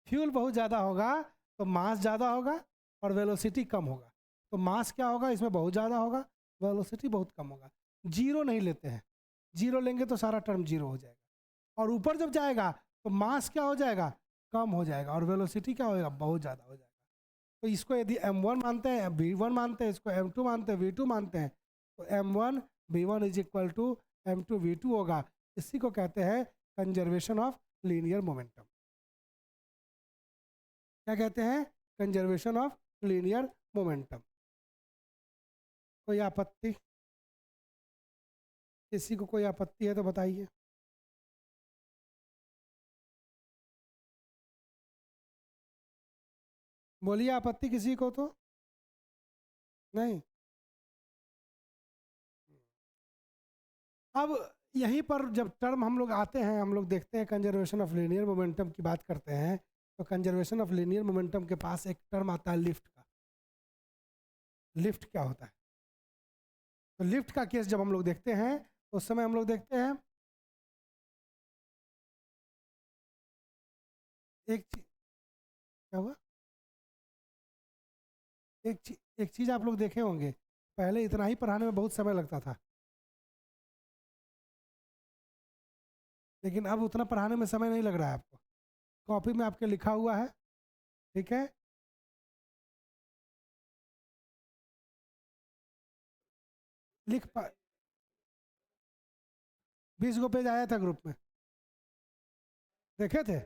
फ्यूल बहुत ज़्यादा होगा तो मास ज़्यादा होगा और वेलोसिटी कम होगा। तो मास क्या होगा इसमें? बहुत ज़्यादा होगा, वेलोसिटी बहुत कम होगा। जीरो नहीं लेते हैं, जीरो लेंगे तो सारा टर्म जीरो हो जाएगा। और ऊपर जब जाएगा तो मास क्या हो जाएगा? कम हो जाएगा, और वेलोसिटी क्या होगा? बहुत ज़्यादा हो जाएगा। तो इसको यदि M1 मानते हैं, V1 मानते हैं, इसको M2 मानते हैं, V2 मानते हैं, तो M1 V1 is equal to M2 V2 होगा। इसी को कहते हैं कंजर्वेशन ऑफ लीनियर मोमेंटम। क्या कहते हैं? Conservation of linear momentum. कोई आपत्ति? किसी को कोई आपत्ति है तो बताइए। बोलिए आपत्ति किसी को तो नहीं। अब यहीं पर जब टर्म हम लोग आते हैं, हम लोग देखते हैं कंजर्वेशन ऑफ लीनियर मोमेंटम की बात करते हैं, तो कंजर्वेशन ऑफ लीनियर मोमेंटम के पास एक टर्म आता है लिफ्ट का। लिफ्ट क्या होता है। तो लिफ्ट का केस जब हम लोग देखते हैं तो उस समय हम लोग देखते हैं एक चीज क्या हुआ, एक चीज आप लोग देखे होंगे, पहले इतना ही पढ़ाने में बहुत समय लगता था, लेकिन अब उतना पढ़ाने में समय नहीं लग रहा है आपको। कॉपी में आपके लिखा हुआ है, ठीक है, लिख पा 20 गो पेज आया था ग्रुप में, देखे थे।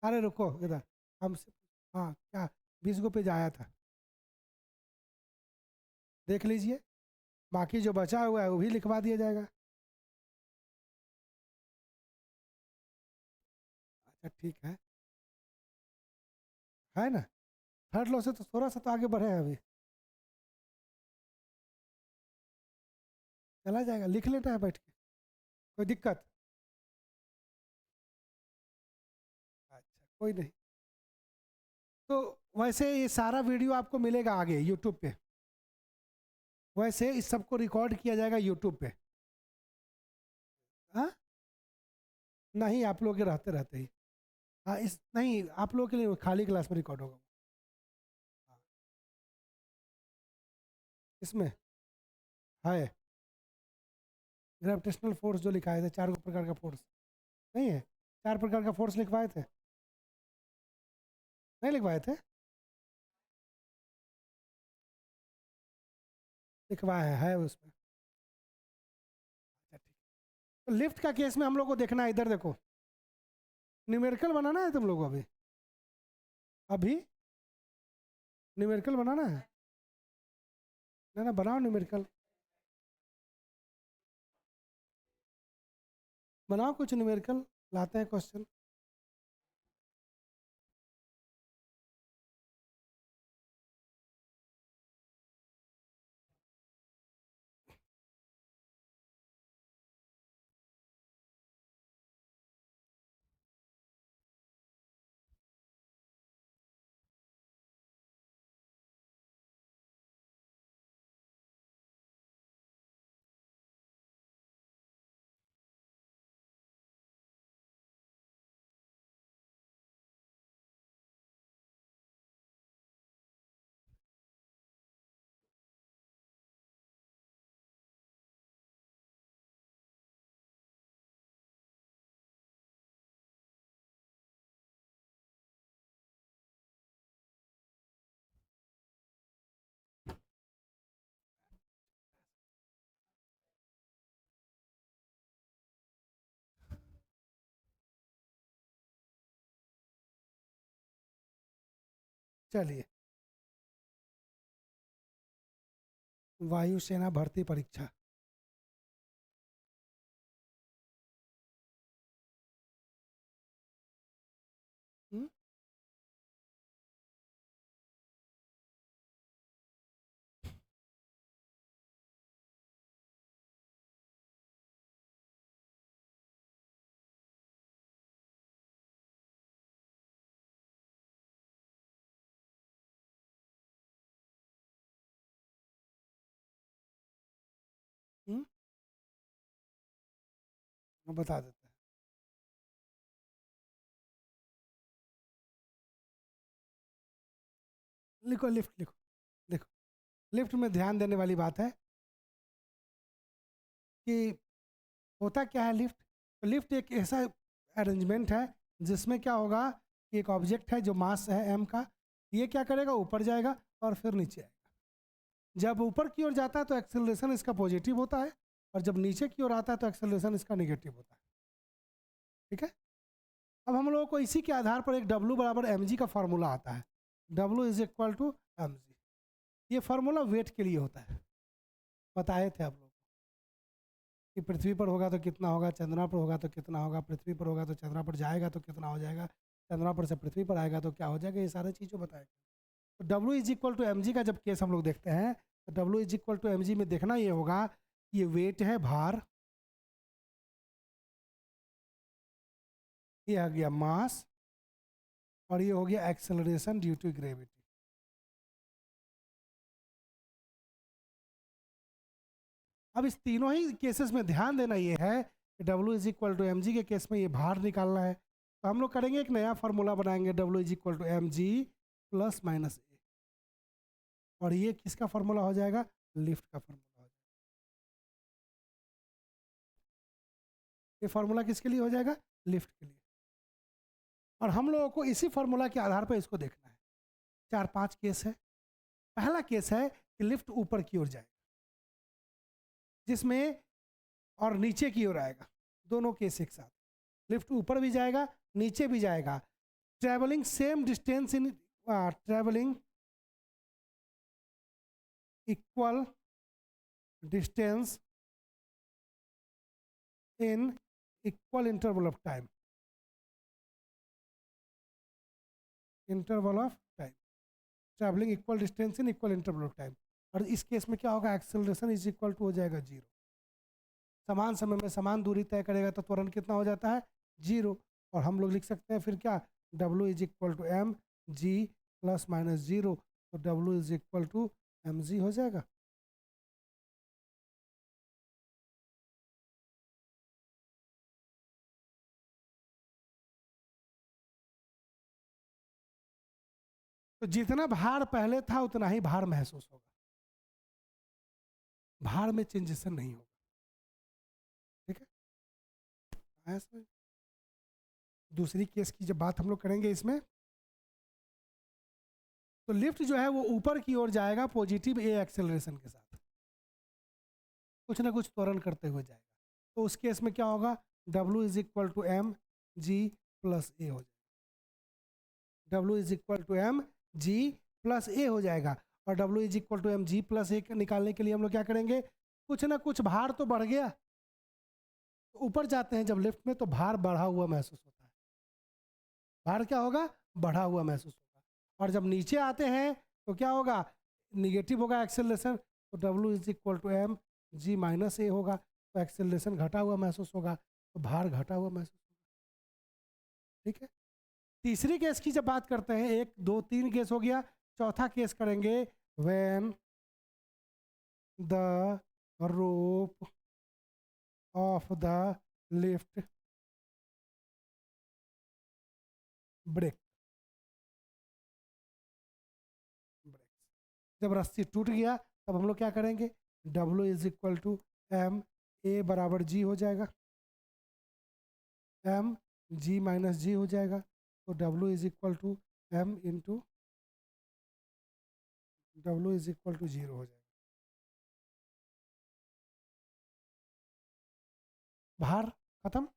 अरे रुको इधर, हमसे, हाँ क्या, 20 गो पेज आया था, देख लीजिए, बाकी जो बचा हुआ है वो भी लिखवा दिया जाएगा। अच्छा ठीक है ना। थर्ड लॉ से तो थोड़ा सा तो आगे बढ़े हैं अभी, चला जाएगा, लिख लेता है बैठ के, कोई दिक्कत। अच्छा कोई नहीं। तो वैसे ये सारा वीडियो आपको मिलेगा आगे यूट्यूब पे, वैसे इस सबको रिकॉर्ड किया जाएगा यूट्यूब पे। हाँ नहीं, आप लोग के रहते रहते ही, हाँ इस नहीं, आप लोगों के लिए खाली क्लास में रिकॉर्ड होगा। हाँ, इसमें है ग्रेविटेशनल फोर्स जो लिखाए थे, 4 प्रकार का फोर्स, नहीं है, 4 प्रकार का फोर्स लिखवाए थे, नहीं लिखवाए थे, लिखवाए है उसमें। अच्छा ठीक। तो लिफ्ट का केस में हम लोग को देखना है, इधर देखो, न्यूमेरिकल बनाना है तुम लोग को अभी, अभी न्यूमेरिकल बनाना है, ना ना बनाओ न्यूमेरिकल, बनाओ कुछ न्यूमेरिकल, लाते हैं क्वेश्चन। चलिए, वायुसेना भर्ती परीक्षा, हम्म? हम्म? मैं बता देते हैं, लिखो लिफ्ट लिखो, देखो लिफ्ट में ध्यान देने वाली बात है कि होता क्या है लिफ्ट, तो लिफ्ट एक ऐसा अरेंजमेंट है जिसमें क्या होगा कि एक ऑब्जेक्ट है जो मास है m का, ये क्या करेगा, ऊपर जाएगा और फिर नीचे आएगा। जब ऊपर की ओर जाता है तो एक्सेलरेशन इसका पॉजिटिव होता है, और जब नीचे की ओर आता है तो एक्सेलरेशन इसका निगेटिव होता है, ठीक है। अब हम लोगों को इसी के आधार पर एक W बराबर mg का फार्मूला आता है, W is equal to mg, ये फार्मूला वेट के लिए होता है, बताए थे आप लोग कि पृथ्वी पर होगा तो कितना होगा, चंद्रमा पर होगा तो कितना होगा, पृथ्वी पर होगा तो चंद्रमा पर जाएगा तो कितना हो जाएगा, चंद्रमा पर से पृथ्वी पर आएगा तो क्या हो जाएगा, ये सारी चीज़ें बताएगा। तो W is equal to M G का जब केस हम लोग देखते हैं तो W is equal to M G में देखना ये होगा, ये वेट है भार, ये आ गया मास, और ये हो गया एक्सेलरेशन ड्यू टू ग्रेविटी। अब इस तीनों ही केसेस में ध्यान देना ये है कि W is equal to M G के केस में ये भार निकालना है, तो हम लोग करेंगे एक नया फार्मूला बनाएंगे W is equal to M G plus minus a, और ये किसका फार्मूला हो जाएगा, लिफ्ट का फार्मूला हो जाएगा। ये फार्मूला किसके लिए हो जाएगा, लिफ्ट के लिए। और हम लोगों को इसी फार्मूला के आधार पर इसको देखना है। 4-5 केस है। पहला केस है कि लिफ्ट ऊपर की ओर जाएगा, जिसमें और नीचे की ओर आएगा, दोनों केस एक साथ। लिफ्ट ऊपर भी जाएगा नीचे भी जाएगा, travelling same distance in travelling equal distance in equal interval of time, interval of time, travelling equal distance in equal interval of time. और इस केस में क्या होगा, एक्सेलरेशन इज इक्वल टू हो जाएगा 0। समान समय में समान दूरी तय करेगा तो त्वरण कितना हो जाता है, 0। और हम लोग लिख सकते हैं फिर क्या, W is equal to M G plus minus 0, तो W is equal to M G हो जाएगा। तो जितना भार पहले था उतना ही भार महसूस होगा, भार में चेंजेशन नहीं होगा। ठीक है, ऐसा। दूसरी केस की जब बात हम लोग करेंगे इसमें, तो लिफ्ट जो है वो ऊपर की ओर जाएगा पॉजिटिव ए एक्सेलरेशन के साथ, कुछ ना कुछ त्वरण करते हुए जाएगा। तो उस केस में क्या होगा, W is equal to M G plus a हो जाएगा। W is equal to M G plus a हो जाएगा। और W is equal to M G plus a निकालने के लिए हम लोग क्या करेंगे, कुछ ना कुछ भार तो बढ़ गया, तो ऊपर जाते हैं जब लिफ्ट में तो भार बढ़ा हुआ महसूस होता है, भार क्या होगा, बढ़ा हुआ महसूस होगा। और जब नीचे आते हैं तो क्या होगा, निगेटिव होगा एक्सेलरेशन, तो W is equal to M g minus a होगा, तो एक्सेलरेशन घटा हुआ महसूस होगा, तो भार घटा हुआ महसूस होगा। ठीक है। तीसरी केस की जब बात करते हैं, 1 2 3 केस हो गया, चौथा केस करेंगे when the rope of the lift break, जब रस्सी टूट गया तब हम लोग क्या करेंगे, W is equal to M A बराबर जी हो जाएगा, एम जी माइनस जी हो जाएगा, तो W is equal to M into W is equal to 0 हो जाएगा। भार खत्म।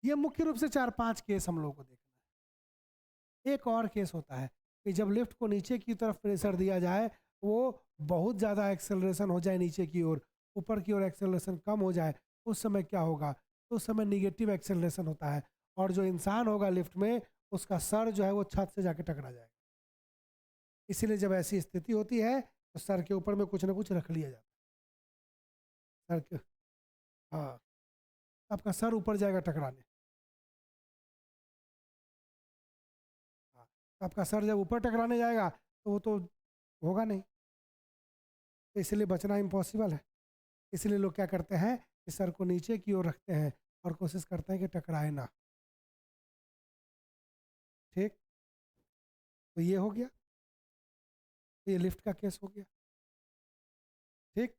ये मुख्य रूप से 4-5 केस हम लोगों को देखना है। एक और केस होता है कि जब लिफ्ट को नीचे की तरफ प्रेशर दिया जाए, वो बहुत ज़्यादा एक्सेलरेशन हो जाए नीचे की ओर, ऊपर की ओर एक्सेलरेशन कम हो जाए, उस समय क्या होगा, तो उस समय निगेटिव एक्सेलरेशन होता है, और जो इंसान होगा लिफ्ट में उसका सर जो है वो छत से जाके टकरा जाएगा। इसीलिए जब ऐसी स्थिति होती है तो सर के ऊपर में कुछ ना कुछ रख लिया जाता है, सर के, हाँ, आपका सर ऊपर जाएगा टकराने, हाँ, आपका सर जब ऊपर टकराने जाएगा तो वो तो होगा नहीं, तो इसलिए बचना इम्पॉसिबल है। इसलिए लोग क्या करते हैं कि सर को नीचे की ओर रखते हैं और कोशिश करते हैं कि टकराए ना। ठीक, तो ये हो गया, ये लिफ्ट का केस हो गया। ठीक,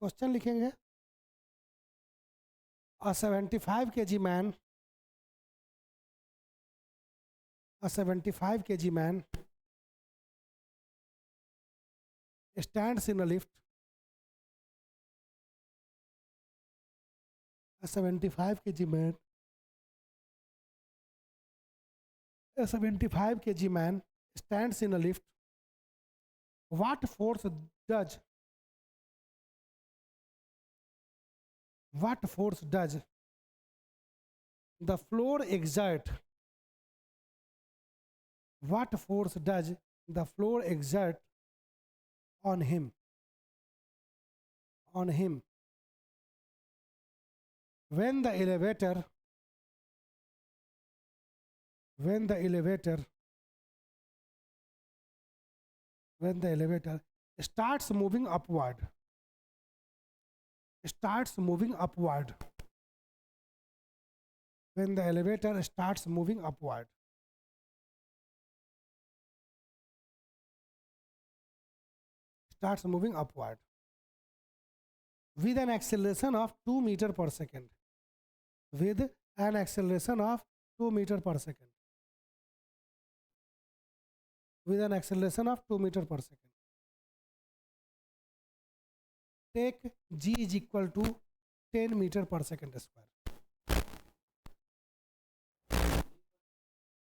क्वेश्चन लिखेंगे, a 75 kg man, a 75 kg man stands in a lift, a 75 kg man, a 75 kg man stands in a lift. What force does, what force does the floor exert, what force does the floor exert on him when the elevator starts moving upward when the elevator starts moving upward with an acceleration of 2 meter per second take g is equal to 10 meter per second square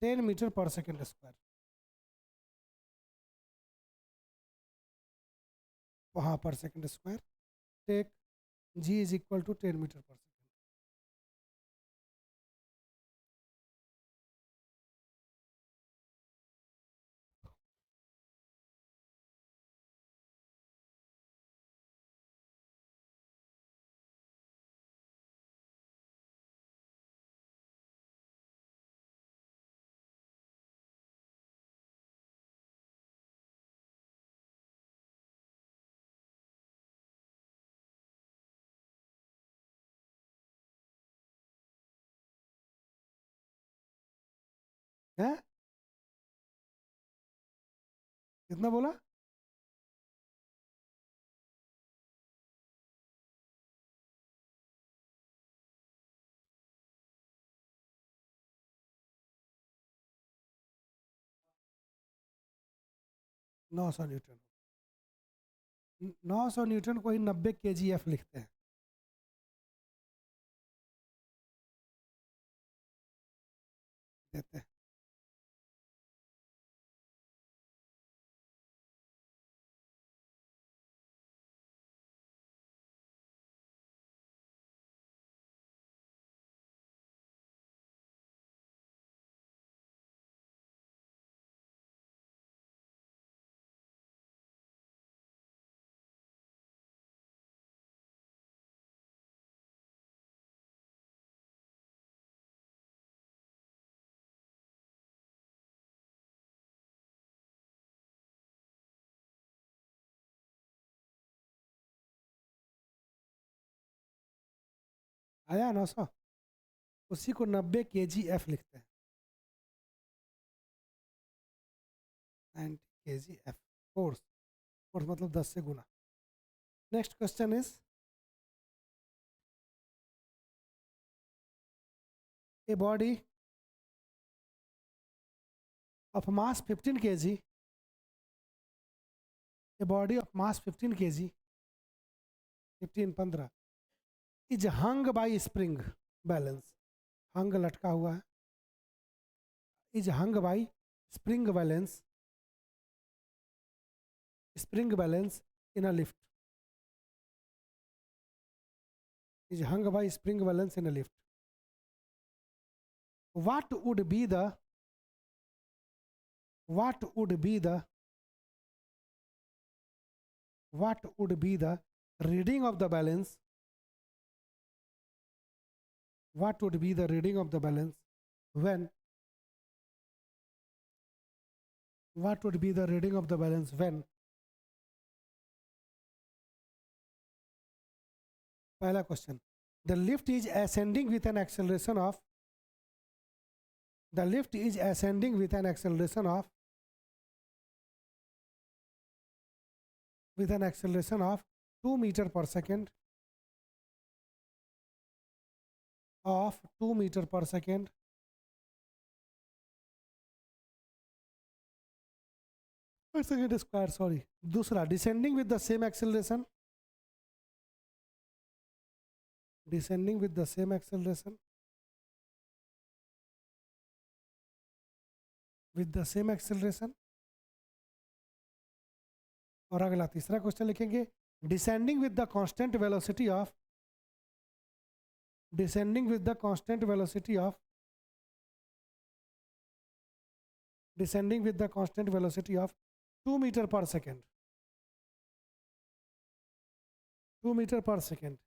10 meter per second square वहाँ पर second square take g is equal to 10 meter per second है कितना बोला 900 Newton 900 Newton को ही 90 kgf लिखते हैं देते हैं आया 900 उसी को 90 kgf लिखते हैं 90 kgf फोर्स मतलब 10 से गुना next question is a body of mass 15 kg a body of mass 15 kg 15 is hung by spring balance hung लटका हुआ है is hung by spring balance in a lift is hung by spring balance in a lift what would be the reading of the balance what would be the reading of the balance when पहला question the lift is ascending with an acceleration of 2 meter per second of 2 meter per second per second square sorry दूसरा descending with the same acceleration और अगला तीसरा question लिखेंगे descending with the constant velocity of 2 2 metre पर second, 2 metre पर second,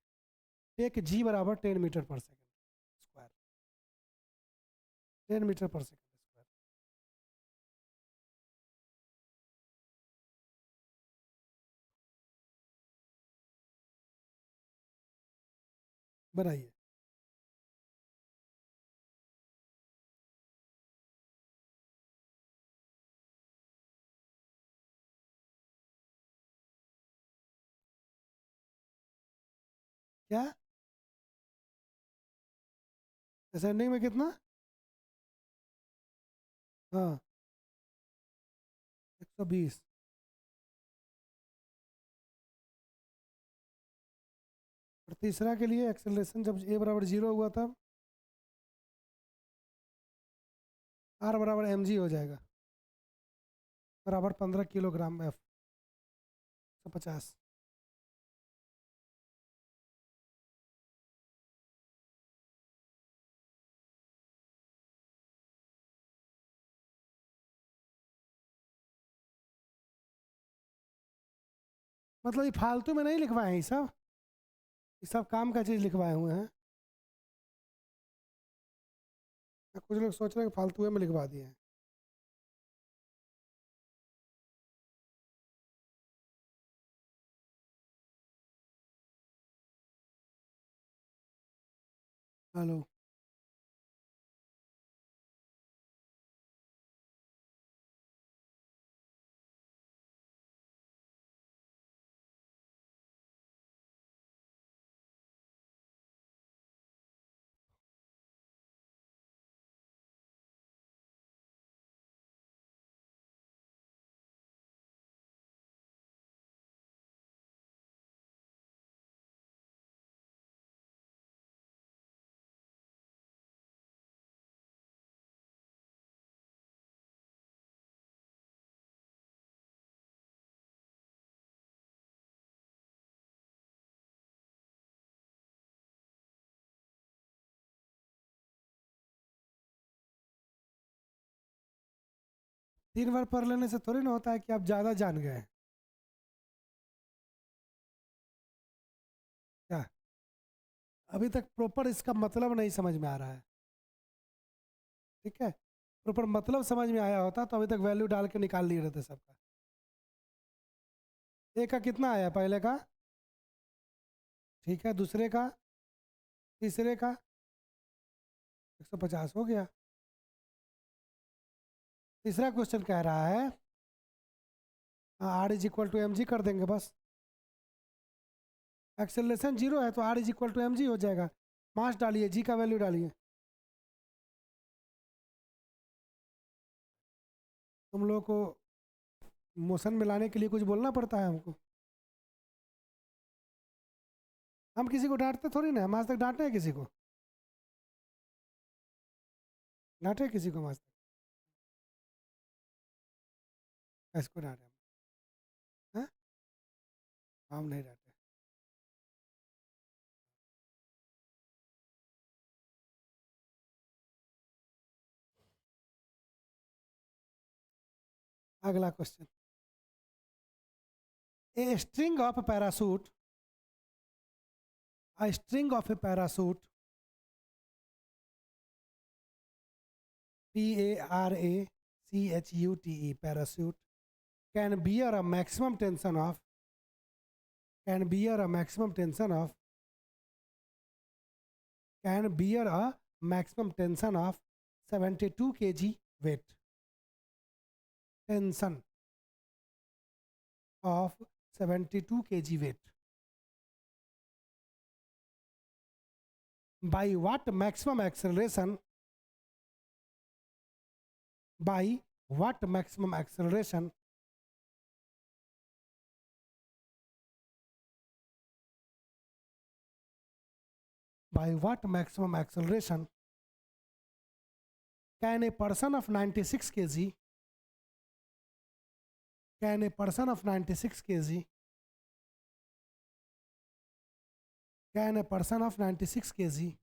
take जी बराबर 10 metre पर second square, 10 metre पर सेकेंड स्क्वायर। बनाइए। क्या असेंडिंग में कितना? हाँ 120। और तीसरा के लिए एक्सेलरेशन जब ए बराबर 0 हुआ था, आर बराबर एम जी हो जाएगा, बराबर 15 किलोग्राम एफ 150। मतलब ये फालतू में नहीं लिखवाए हैं, ये सब काम का चीज़ लिखवाए हुए हैं। कुछ लोग सोच रहे हैं कि फालतू में लिखवा दिए हैं। हेलो। तीन बार पढ़ लेने से थोड़ी ना होता है कि आप ज़्यादा जान गए। क्या अभी तक प्रॉपर इसका मतलब नहीं समझ में आ रहा है? ठीक है, प्रॉपर मतलब समझ में आया होता तो अभी तक वैल्यू डाल के निकाल लिए रहते सबका। ए का कितना आया पहले का? ठीक है, दूसरे का, तीसरे का 150 हो गया। तीसरा क्वेश्चन कह रहा है R is equal to M G कर देंगे बस। एक्सेलरेशन 0 है तो R is equal to M G हो जाएगा। मास डालिए, जी का वैल्यू डालिए। तुम लोगों को मोशन में लाने के लिए कुछ बोलना पड़ता है हमको। हम किसी को डांटते थोड़ी ना, हम आज तक डांटे हैं किसी को? डांटे किसी को हम आज तक? इसको डांटे हम? हैं? हम नहीं डांटे। अगला question, a string of parachute, a string of a parachute, P-A-R-A-C-H-U-T-E, parachute, can bear a maximum tension of, can bear a maximum tension of, can bear a maximum tension of 72 kg weight. Tension of 72 kg weight. By what maximum acceleration? By what maximum acceleration by what maximum acceleration can a person of 96 kg, can a person of 96 kg, can a person of 96 kg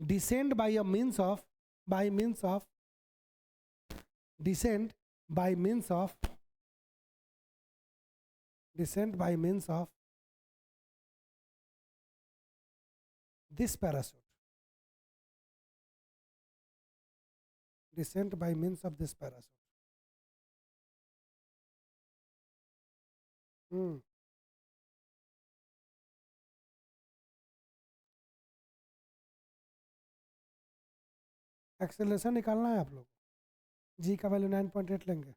descend by a means of, by means of descend by means of descend by means of this parachute. Descent by means of this parachute. Acceleration निकालना है आप लोग, जी का value 9.8 लेंगे।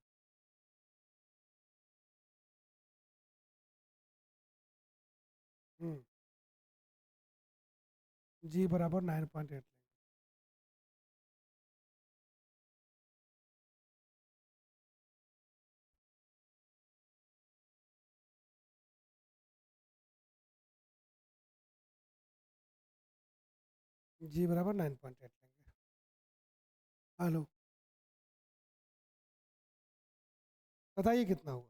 जी बराबर 9.8 लेंगे। जी बराबर 9.8 लेंगे। हेलो, बताइए कितना हुआ।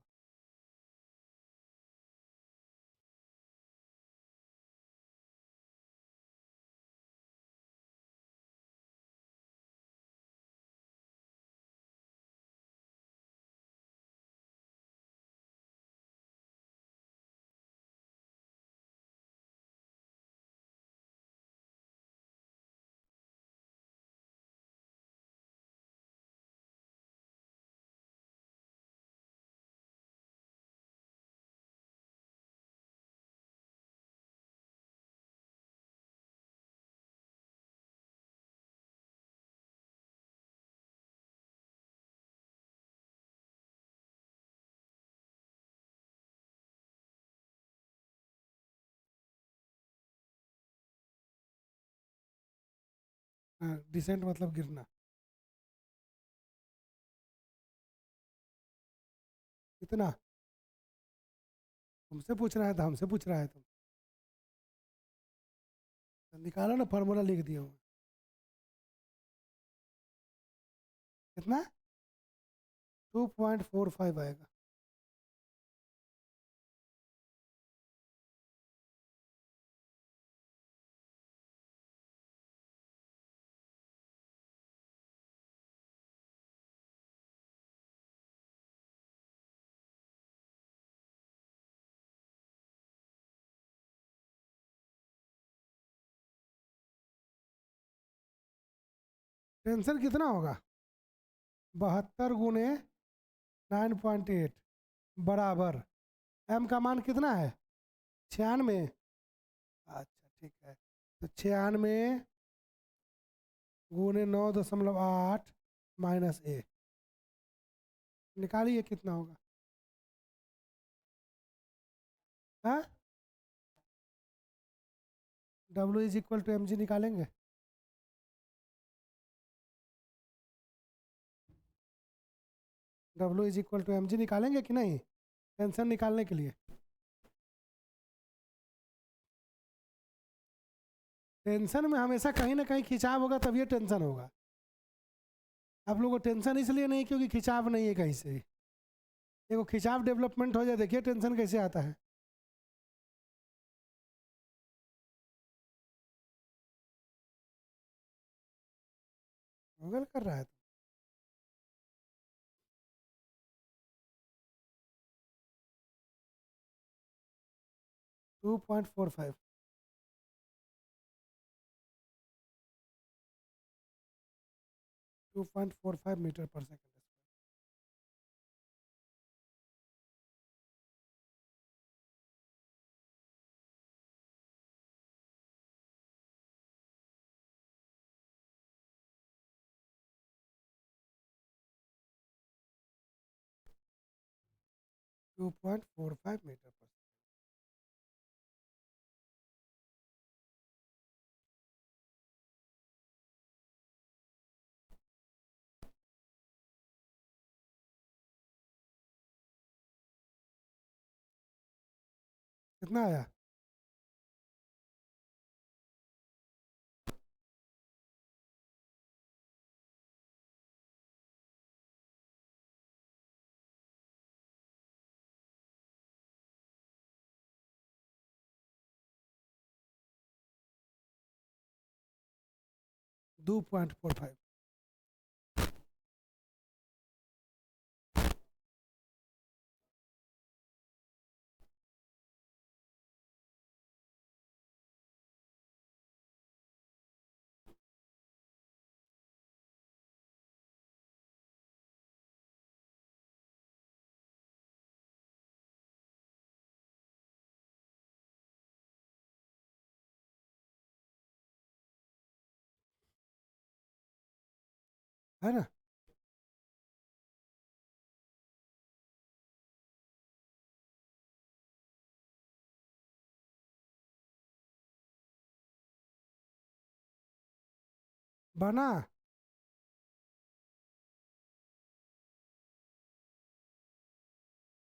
हाँ, डिसेंट मतलब गिरना। कितना? तुमसे पूछ रहा है तो हमसे पूछ रहा है तुम। निकालो ना, फार्मूला लिख दिया हूँ। कितना? 2.45 आएगा। टेंशन कितना होगा? 72 × 9.8 बराबर एम का मान कितना है? 96। अच्छा ठीक है, तो 96 × 9.8 -A निकालिए कितना होगा। हाँ, W = mg निकालेंगे। W = mg निकालेंगे कि नहीं, टेंशन निकालने के लिए। टेंशन में हमेशा कहीं ना कहीं खिंचाव होगा, तभी टेंशन होगा। आप लोगों को टेंशन इसलिए नहीं क्योंकि खिंचाव नहीं है कहीं से। देखो खिंचाव डेवलपमेंट हो जाए, देखिए टेंशन कैसे आता है। गूगल कर रहा है 2.45 2.45 मीटर पर सेकंड। 2.45 मीटर पर। कितना आया? दो 2.45। है ना। बना।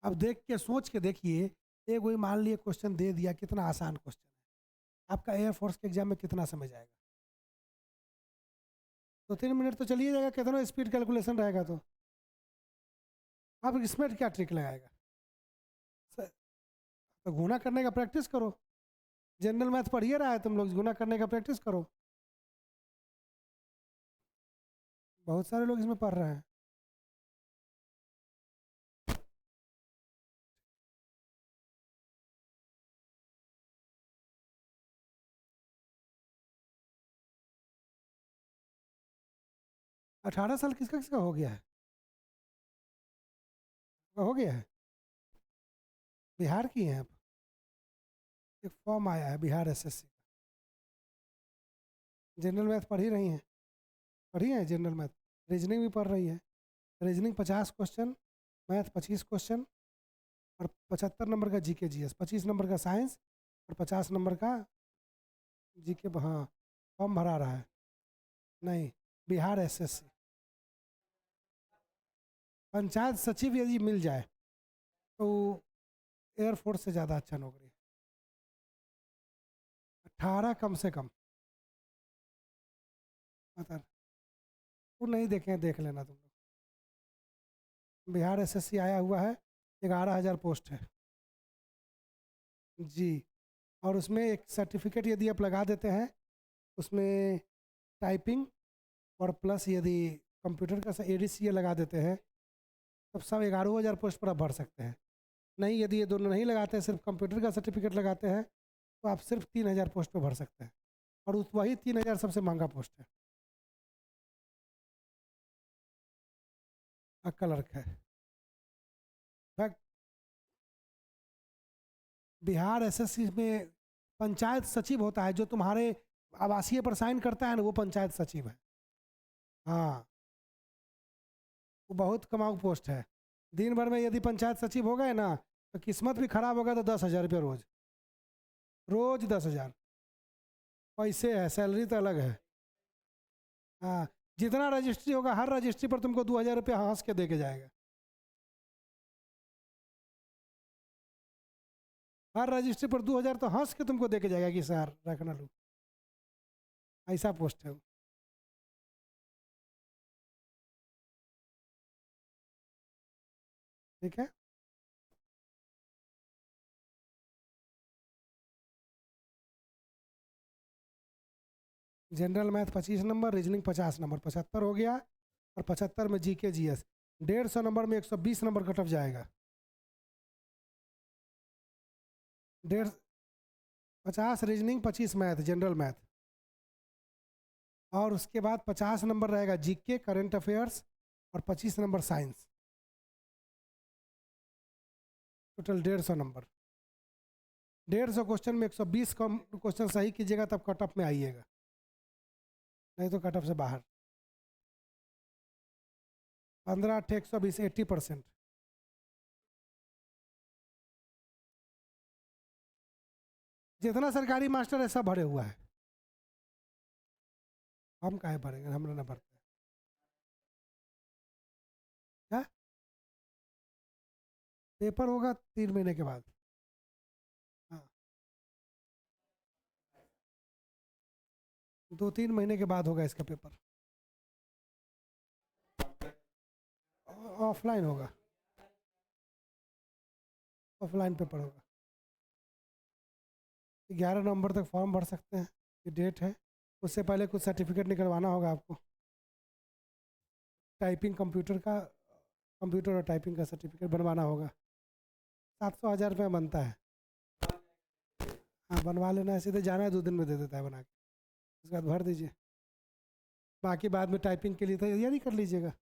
अब देख के सोच के देखिए, एक वही मान लिए क्वेश्चन दे दिया, कितना आसान क्वेश्चन है, आपका एयरफोर्स के एग्जाम में कितना समय जाएगा? 2-3 मिनट तो चलिए जाएगा, कितना स्पीड कैलकुलेशन रहेगा तो। आप इसमें क्या ट्रिक लगाएगा? तो गुना करने का प्रैक्टिस करो। जनरल मैथ पढ़िए रहा है तुम लोग, गुना करने का प्रैक्टिस करो। बहुत सारे लोग इसमें पढ़ रहे हैं। अठारह साल किसका किसका हो गया है? हो गया है। बिहार की हैं आप? एक फॉर्म आया है बिहार एसएससी का। जनरल मैथ पढ़ ही रही हैं? पढ़ी है जनरल मैथ? रीजनिंग भी पढ़ रही है? रीजनिंग 50 क्वेश्चन, मैथ 25 क्वेश्चन, और 75 नंबर का जीके जीएस, 25 नंबर का साइंस, और 50 नंबर का जीके। हाँ, फॉर्म भरा रहा है। नहीं, बिहार एसएससी। पंचायत सचिव यदि मिल जाए तो एयरफोर्स से ज़्यादा अच्छा नौकरी है। 18 कम से कम। बता, वो नहीं देखे हैं, देख लेना तुम लोग। बिहार एसएससी आया हुआ है, 11,000 पोस्ट है जी। और उसमें एक सर्टिफिकेट यदि आप लगा देते हैं, उसमें टाइपिंग और प्लस यदि कंप्यूटर का एडीसीए लगा देते हैं, तब सब 11,000 पोस्ट पर आप भर सकते हैं। नहीं, यदि ये दोनों नहीं लगाते हैं, सिर्फ कंप्यूटर का सर्टिफिकेट लगाते हैं, तो आप सिर्फ 3,000 पोस्ट पर भर सकते हैं। और वही 3,000 सबसे महंगा पोस्ट है। क्लर्क है। फैक्ट, बिहार एसएससी में पंचायत सचिव होता है, जो तुम्हारे आवासीय पर साइन करता है ना, वो पंचायत सचिव है। हाँ, वो बहुत कमाऊ पोस्ट है। दिन भर में यदि पंचायत सचिव हो गए ना, तो किस्मत भी खराब होगा तो 10,000 रुपये रोज। रोज 10,000। पैसे है, सैलरी तो अलग है। हाँ, जितना रजिस्ट्री होगा, हर रजिस्ट्री पर तुमको 2,000 रुपये हंस के दे के जाएगा। हर रजिस्ट्री पर 2,000 तो हंस के तुमको दे के जाएगा कि सर रखना लो। ऐसा पोस्ट है वो। ठीक है। General math 25 number, reasoning 50 number, 75 हो गया। और 75 में जीके जीएस, 150 नंबर में 120 नंबर कट ऑफ जाएगा। 50 रीजनिंग, 25 मैथ, जनरल मैथ। और उसके बाद 50 नंबर रहेगा जीके करंट अफेयर्स, और 25 number science. Total 150 number. 150 question में 120 कम क्वेश्चन सही कीजिएगा, तब कट ऑफ में आइएगा, नहीं तो कट ऑफ से बाहर। 15 8 120, 80%। जितना सरकारी मास्टर है सब भरे हुआ है। हम काहे भरेंगे, हम लोग ना भरते हैं। क्या? पेपर होगा 3 महीने के बाद। हाँ, 2-3 महीने के बाद होगा इसका पेपर। ऑफलाइन होगा, ऑफलाइन पेपर होगा। 11 नवंबर तक फॉर्म भर सकते हैं, ये डेट है। उससे पहले कुछ सर्टिफिकेट निकलवाना होगा आपको। टाइपिंग कंप्यूटर का, कंप्यूटर और टाइपिंग का सर्टिफिकेट बनवाना होगा। 700 1000 रुपये बनता है। हाँ, बनवा लेना है, सीधे जाना है, 2 दिन में दे देता है बना के। उसके बाद भर दीजिए। बाकी बाद में टाइपिंग के लिए तैयारी कर लीजिएगा।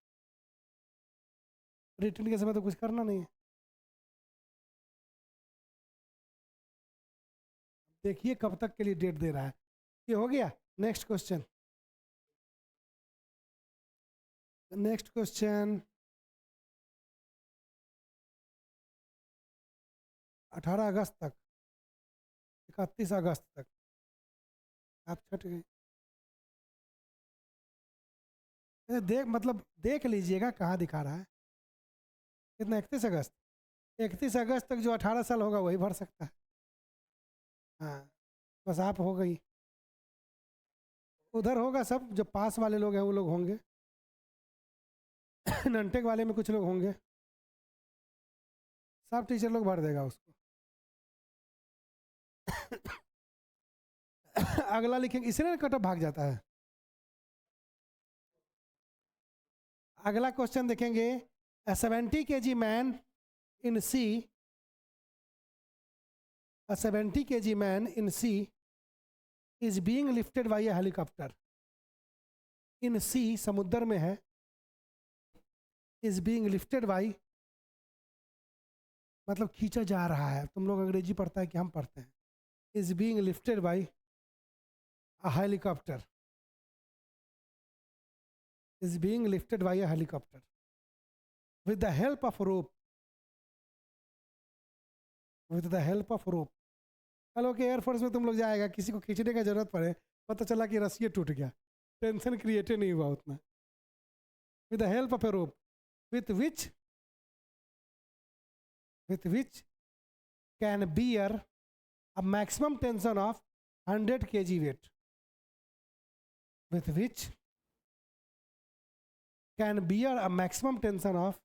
रिटर्न के समय तो कुछ करना नहीं है। देखिए कब तक के लिए डेट दे रहा है। ये हो गया। Next question. नेक्स्ट क्वेश्चन 18 अगस्त तक, 31 अगस्त तक आप छट गए। देख मतलब देख लीजिएगा कहाँ दिखा रहा है। कितना 31 अगस्त? 31 अगस्त तक जो 18 साल होगा वही भर सकता है। हाँ, बस आप हो गई। उधर होगा सब, जो पास वाले लोग हैं वो लोग होंगे। ननटेक वाले में कुछ लोग होंगे, सब टीचर लोग भर देगा उसको। अगला लिखेंगे, इसलिए कट ऑफ भाग जाता है। अगला क्वेश्चन देखेंगे, 70 kg man in sea, a 70 kg man in sea is being lifted by a helicopter. In sea, समुद्र में है, is being lifted by मतलब खींचा जा रहा है। तुम लोग अंग्रेजी पढ़ता है कि हम पढ़ते हैं? is being lifted by a helicopter, is being lifted by a helicopter with the help of rope, with the help of rope। चलो कि एयरफोर्स में तुम लोग जाएगा, किसी को खींचने का जरूरत पड़े, पता चला कि रस्सी टूट गया, टेंशन क्रिएट नहीं हुआ उतना। with the help of a rope with which can bear a maximum tension of 100 kg weight, with which can bear a maximum tension of,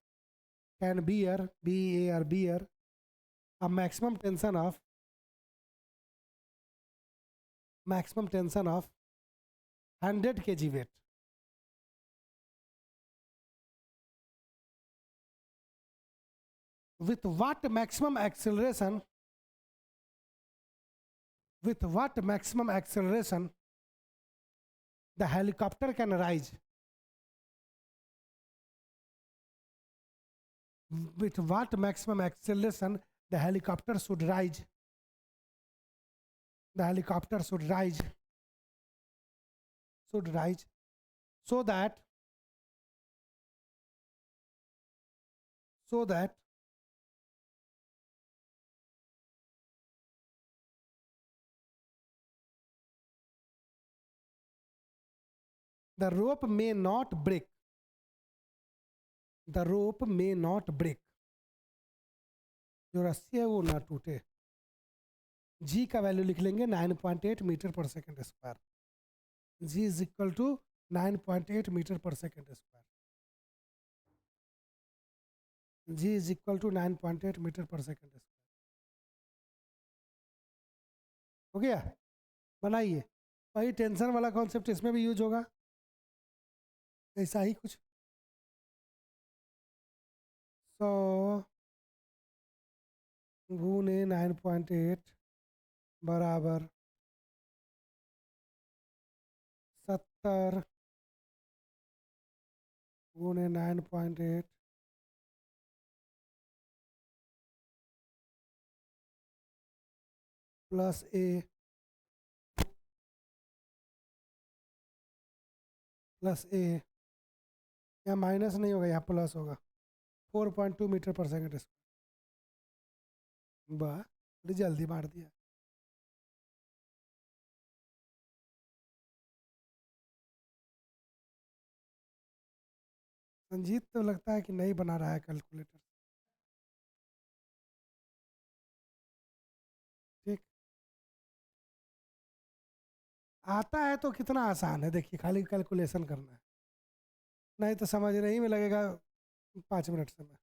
can bear, bear, bear, a maximum tension of 100 kg weight। With what maximum acceleration, with what maximum acceleration the helicopter can rise, with what maximum acceleration the helicopter should rise, the helicopter should rise so that the rope may not break, the rope may not break, जो रस्सी है वो ना टूटे। जी का value लिख लेंगे 9.8 meter per second square. G is equal to 9.8 meter per second square. G is equal to 9.8 meter per second square. हो गया? बनाइए। वही टेंशन वाला कॉन्सेप्ट इसमें भी यूज होगा, ऐसा ही कुछ। 100 गुने 9.8 बराबर 70 गुने 9.8 प्लस ए प्लस ए, यहाँ माइनस नहीं होगा, यहाँ प्लस होगा। 4.2 मीटर पर सेकंड स्क्वायर। वाह, बड़ी जल्दी मार दिया। संजीत तो लगता है कि नहीं बना रहा है कैलकुलेटर। ठीक, आता है तो कितना आसान है, देखिए खाली कैलकुलेशन करना है, नहीं तो समझने ही में लगेगा 5 मिनट समय।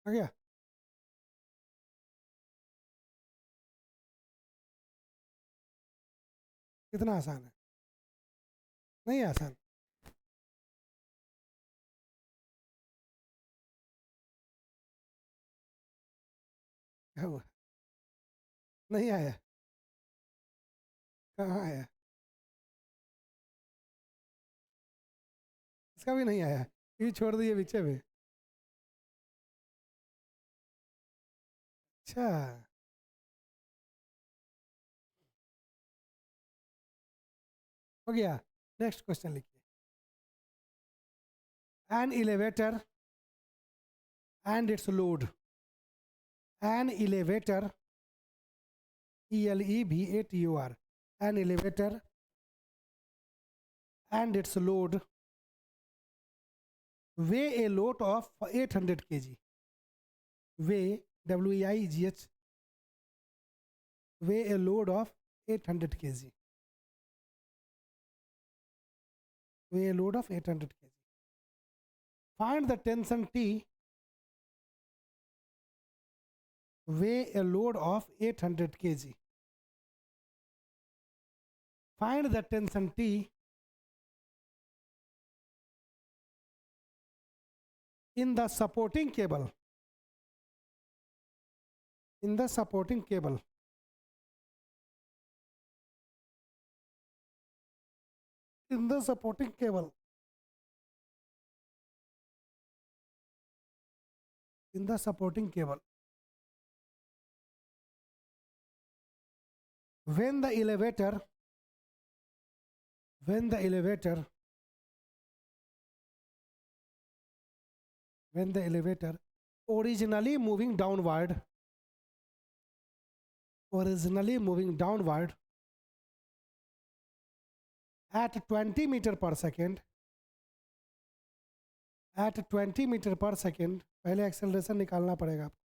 आ गया? कितना आसान है? नहीं आसान? क्या हुआ? नहीं आया? कहाँ आया? इसका भी नहीं आया? ये छोड़ दिए पीछे में? अच्छा, हो गया। नेक्स्ट क्वेश्चन लिखिए। An elevator and it's load, an elevator, ELEVATOR, an elevator and its load weigh a load of 800 kg. Weigh, WEIGH, weigh a load of 800 kg. Weigh a load of 800 kg. Find the tension T. Weigh a load of 800 kg. Find the tension T in the supporting cable. In the supporting cable. In the supporting cable. In the supporting cable. When the elevator originally moving downward at 20 meter per second, पहले acceleration निकालना पड़ेगा आपको,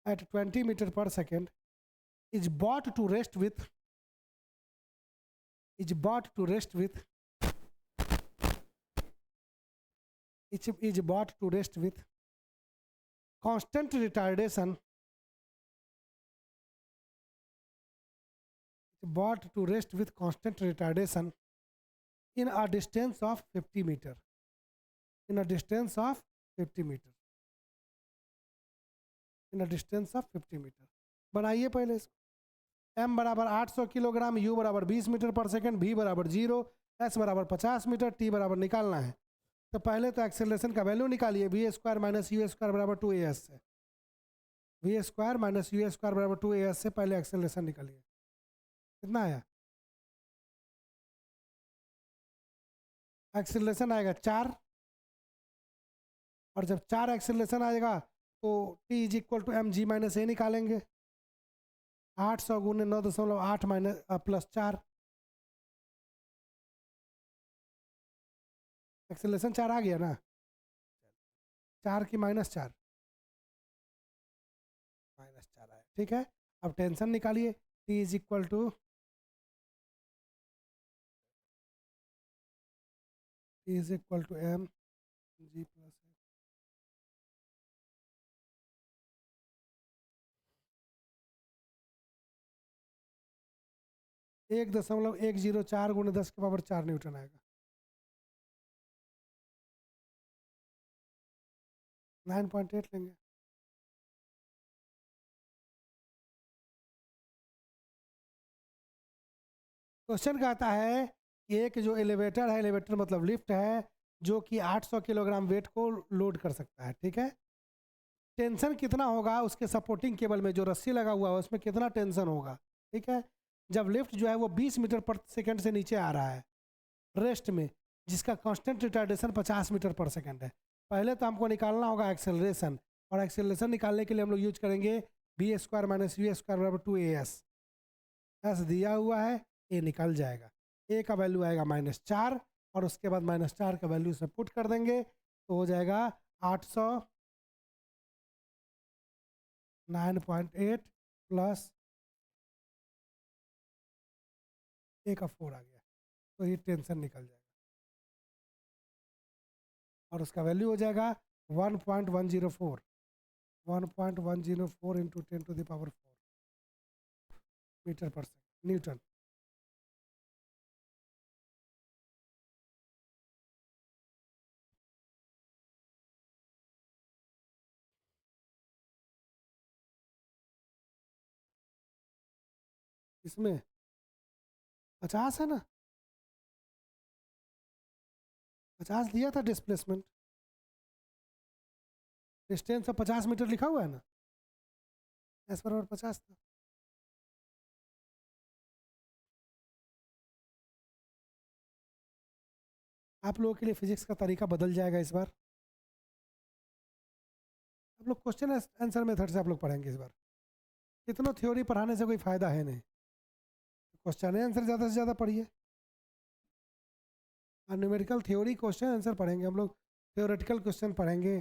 at 20 meter per second is brought to rest with constant retardation, in a distance of 50 meter. In a distance of 50 meter. बनाइए पहले इसको। m बराबर 800 kilogram, u बराबर 20 metre per second, v बराबर 0, s बराबर 50 मीटर, t बराबर निकालना है। तो पहले तो एक्सेलरेशन का वैल्यू निकालिए, V square minus U square बराबर 2as से, V square minus U square बराबर 2as से पहले एक्सेलरेशन निकालिए। कितना आया? एक्सेलरेशन आएगा 4, और जब 4 एक्सेलरेशन आएगा तो t is equal to mg minus a निकालेंगे। 800 गुने 9.8 माइनस प्लस 4, एक्सेलरेशन 4 आ गया ना, 4 की -4, -4 आया। ठीक है, अब टेंशन निकालिए, t is equal to m g plus 1.104 गुने 10 के पावर 4 न्यूटन आएगा। 9.8 लेंगे। क्वेश्चन कहता है कि एक जो एलिवेटर है, एलिवेटर मतलब लिफ्ट है, जो कि 800 किलोग्राम वेट को लोड कर सकता है। ठीक है, टेंशन कितना होगा उसके सपोर्टिंग केबल में, जो रस्सी लगा हुआ है उसमें कितना टेंशन होगा। ठीक है, जब लिफ्ट जो है वो 20 मीटर पर सेकंड से नीचे आ रहा है रेस्ट में, जिसका constant retardation 50 metre per second है। पहले तो हमको निकालना होगा एक्सेलरेशन, और एक्सेलरेशन निकालने के लिए हम लोग यूज करेंगे B square minus U square बराबर 2as। एस दिया हुआ है, ए निकल जाएगा, ए का वैल्यू आएगा -4, और उसके बाद -4 का वैल्यू से पुट कर देंगे तो हो जाएगा 800 9.8 प्लस ए का 4 आ गया, तो ये टेंशन निकल जाएगा, और उसका वैल्यू हो जाएगा 1.104। 1.104 into 10⁴ metre per second Newton. इसमें 50 है ना, 50 दिया था डिस्प्लेसमेंट, डिस्टेंस of 50 मीटर लिखा हुआ है ना, एस बराबर 50 था। आप लोगों के लिए फिजिक्स का तरीका बदल जाएगा इस बार। आप लोग क्वेश्चन आंसर मेथड से आप लोग पढ़ेंगे इस बार। इतना थ्योरी पढ़ाने से कोई फायदा है नहीं, क्वेश्चन आंसर ज़्यादा से ज़्यादा पढ़िए। और न्यूमेरिकल थ्योरी क्वेश्चन आंसर पढ़ेंगे हम लोग, थ्योरेटिकल क्वेश्चन पढ़ेंगे,